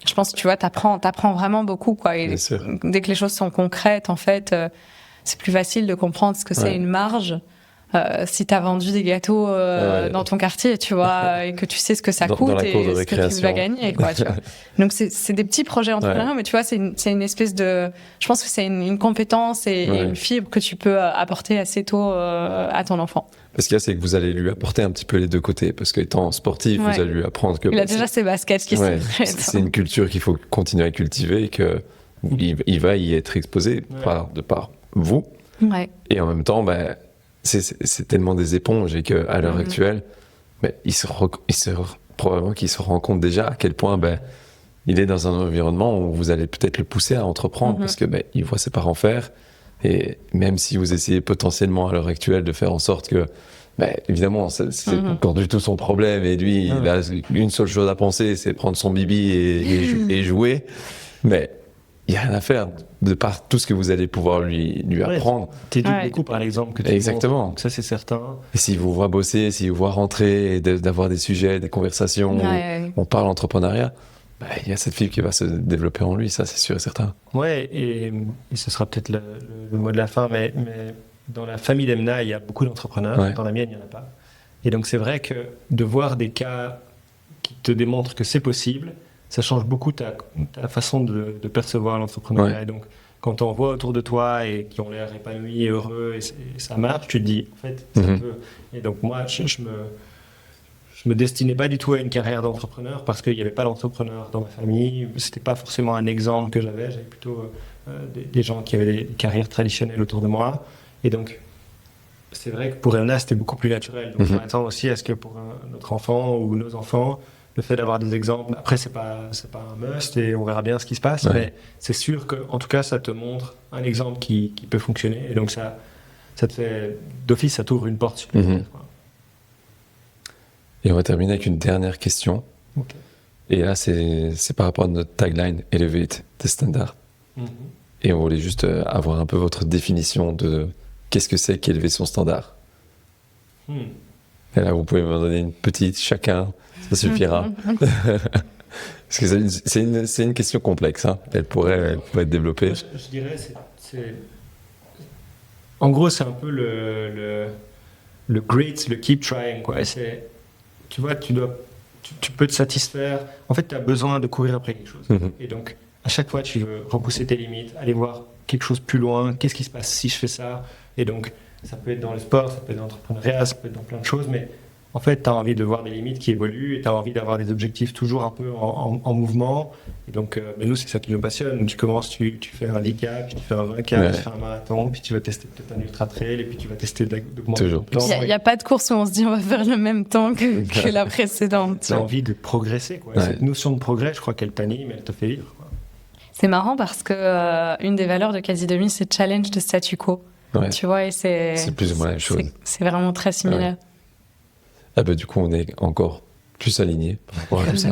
Je pense que tu vois, t'apprends vraiment beaucoup, quoi. Et dès que les choses sont concrètes, en fait, c'est plus facile de comprendre ce que c'est une marge. Si t'as vendu des gâteaux dans ton quartier, tu vois, et que tu sais ce que ça coûte et ce que tu vas gagner, quoi, tu vois. Donc c'est des petits projets entrepreneuriaux, mais tu vois, c'est une espèce de, je pense que c'est une compétence et une fibre que tu peux apporter assez tôt à ton enfant. Parce qu'il y a, c'est que vous allez lui apporter un petit peu les deux côtés, parce qu'étant sportif, vous allez lui apprendre que il a déjà ses baskets qui sont prêtes. C'est une culture qu'il faut continuer à cultiver, et que il va y être exposé de par vous, et en même temps, c'est tellement des éponges et qu'à l'heure actuelle, probablement qu'il se rend compte déjà à quel point il est dans un environnement où vous allez peut-être le pousser à entreprendre parce que il voit ses parents faire, et même si vous essayez potentiellement à l'heure actuelle de faire en sorte que évidemment c'est pas du tout son problème et lui il a une seule chose à penser, c'est prendre son bibi et jouer, mais il n'y a rien à faire de par tout ce que vous allez pouvoir lui apprendre. T'éduques beaucoup par l'exemple que tu Exactement. montres. Ça, c'est certain. Et s'il vous voit bosser, s'il vous voit rentrer, et d'avoir des sujets, des conversations, où on parle entrepreneuriat, il y a cette fibre qui va se développer en lui, ça c'est sûr et certain. Ouais, et ce sera peut-être le mot de la fin, mais dans la famille d'Emna, il y a beaucoup d'entrepreneurs. Dans la mienne, il n'y en a pas. Et donc c'est vrai que de voir des cas qui te démontrent que c'est possible, ça change beaucoup ta façon de percevoir l'entrepreneuriat. Et donc, quand on voit autour de toi et qui ont l'air épanouis et heureux et ça marche, tu te dis, en fait, ça peut. Et donc, moi, je me destinais pas du tout à une carrière d'entrepreneur parce qu'il n'y avait pas d'entrepreneur dans ma famille. C'était pas forcément un exemple que j'avais. J'avais plutôt des gens qui avaient des carrières traditionnelles autour de moi. Et donc, c'est vrai que pour Elna, c'était beaucoup plus naturel. Donc, on attend aussi à ce que pour notre enfant ou nos enfants, le fait d'avoir des exemples, après c'est pas un must et on verra bien ce qui se passe, mais c'est sûr que en tout cas ça te montre un exemple qui peut fonctionner, et donc ça te fait d'office, ça t'ouvre une porte supplémentaire. Et on va terminer avec une dernière question. Et là, c'est par rapport à notre tagline, Elevate the Standard. Et on voulait juste avoir un peu votre définition de qu'est-ce que c'est qu'élever son standard. Et là, vous pouvez me donner une petite, chacun, ça suffira. Parce que c'est une question complexe, hein. Elle pourrait être développée. Je dirais, en gros, c'est un peu le great, le keep trying, quoi. Tu vois, tu peux te satisfaire. En fait, tu as besoin de courir après quelque chose. Et donc, à chaque fois, tu veux repousser tes limites, aller voir quelque chose plus loin. Qu'est-ce qui se passe si je fais ça? Et donc, ça peut être dans le sport, ça peut être dans l'entrepreneuriat, ça peut être dans plein de choses, mais en fait, tu as envie de voir des limites qui évoluent et tu as envie d'avoir des objectifs toujours un peu en mouvement. Et donc, mais nous, c'est ça qui nous passionne. Tu commences, tu fais un 10K, puis tu fais un 20K, tu fais un marathon, puis tu vas tester peut-être un ultra trail, et puis tu vas tester d'augmenter ton temps. Il n'y a pas de course où on se dit on va faire le même temps que la précédente. Tu as envie de progresser, quoi. Cette notion de progrès, je crois qu'elle t'anime, elle te fait vivre, quoi. C'est marrant parce que une des valeurs de Quasi 2000, c'est challenge de statu quo. Tu vois, et c'est plus ou moins la même chose. C'est vraiment très similaire. Ah bah, du coup, on est encore plus alignés par rapport à tout ça.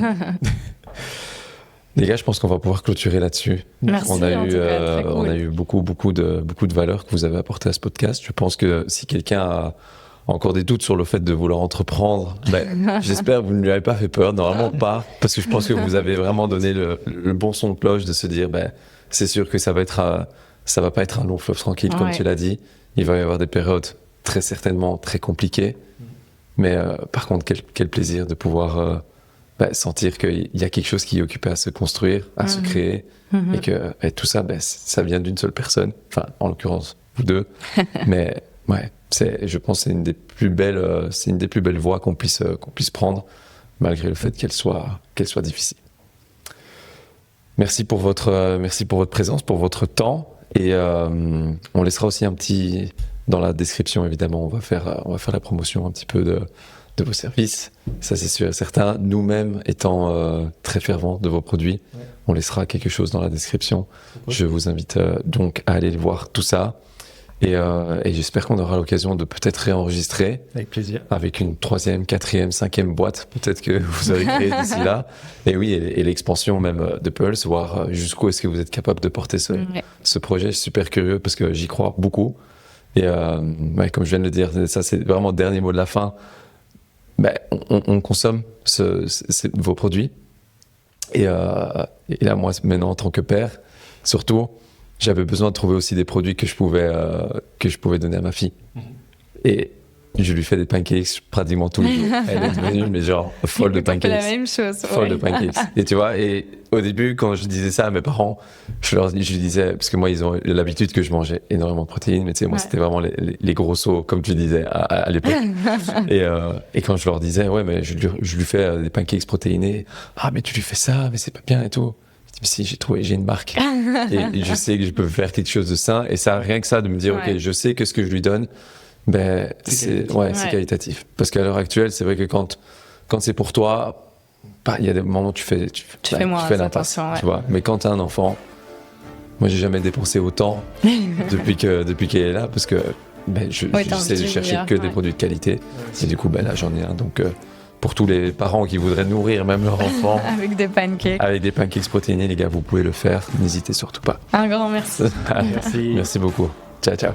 Les gars, je pense qu'on va pouvoir clôturer là-dessus. Merci, on a eu beaucoup de valeurs que vous avez apportées à ce podcast. Je pense que si quelqu'un a encore des doutes sur le fait de vouloir entreprendre, j'espère que vous ne lui avez pas fait peur. Normalement pas, parce que je pense que vous avez vraiment donné le bon son de cloche de se dire, c'est sûr que ça va pas être un long fleuve tranquille, comme tu l'as dit. Il va y avoir des périodes très certainement très compliquées. Mais par contre, quel plaisir de pouvoir sentir qu'il y a quelque chose qui est occupé à se construire, à se créer, et que tout ça, ça vient d'une seule personne. Enfin, en l'occurrence, vous deux. Mais je pense que c'est une des plus belles voies qu'on puisse prendre, malgré le fait qu'elle soit difficile. Merci pour votre présence, pour votre temps, et on laissera aussi un petit. Dans la description, évidemment, on va faire la promotion un petit peu de vos services. Ça, c'est sûr et certain. Nous-mêmes, étant très fervents de vos produits, on laissera quelque chose dans la description. Je vous invite donc à aller voir tout ça. Et j'espère qu'on aura l'occasion de peut-être réenregistrer. Avec plaisir. Avec une 3e, 4e, 5e boîte, peut-être que vous aurez créé d'ici là. Et oui, et l'expansion même de Pulse, voir jusqu'où est-ce que vous êtes capable de porter ce projet. Je suis super curieux parce que j'y crois beaucoup. Et comme je viens de le dire, ça c'est vraiment le dernier mot de la fin. On consomme vos produits. Et là, moi, maintenant, en tant que père, surtout, j'avais besoin de trouver aussi des produits que je pouvais donner à ma fille. Et je lui fais des pancakes pratiquement tous les jours. Elle est devenue, mais genre, folle de pancakes. La même chose. Folle de pancakes. Et tu vois, et au début, quand je disais ça à mes parents, je disais, parce que moi, ils ont l'habitude que je mangeais énormément de protéines, mais tu sais, moi, c'était vraiment les gros sauts, comme tu disais, à l'époque. Et quand je leur disais, mais je lui fais des pancakes protéinés, mais tu lui fais ça, mais c'est pas bien et tout. Je dis, si, j'ai une marque. et je sais que je peux faire quelque chose de sain. Et ça, rien que ça, de me dire, ok, je sais que ce que je lui donne, c'est qualitatif. Parce qu'à l'heure actuelle, c'est vrai que quand c'est pour toi, il y a des moments où tu fais l'impasse, tu vois. Mais quand tu as un enfant, moi j'ai jamais dépensé autant depuis qu'elle est là, parce que je sais de chercher que des produits de qualité. Et du coup, là j'en ai un. Donc pour tous les parents qui voudraient nourrir même leur enfant avec des pancakes protéinés, les gars, vous pouvez le faire. N'hésitez surtout pas. Un grand merci. Merci beaucoup. Ciao, ciao.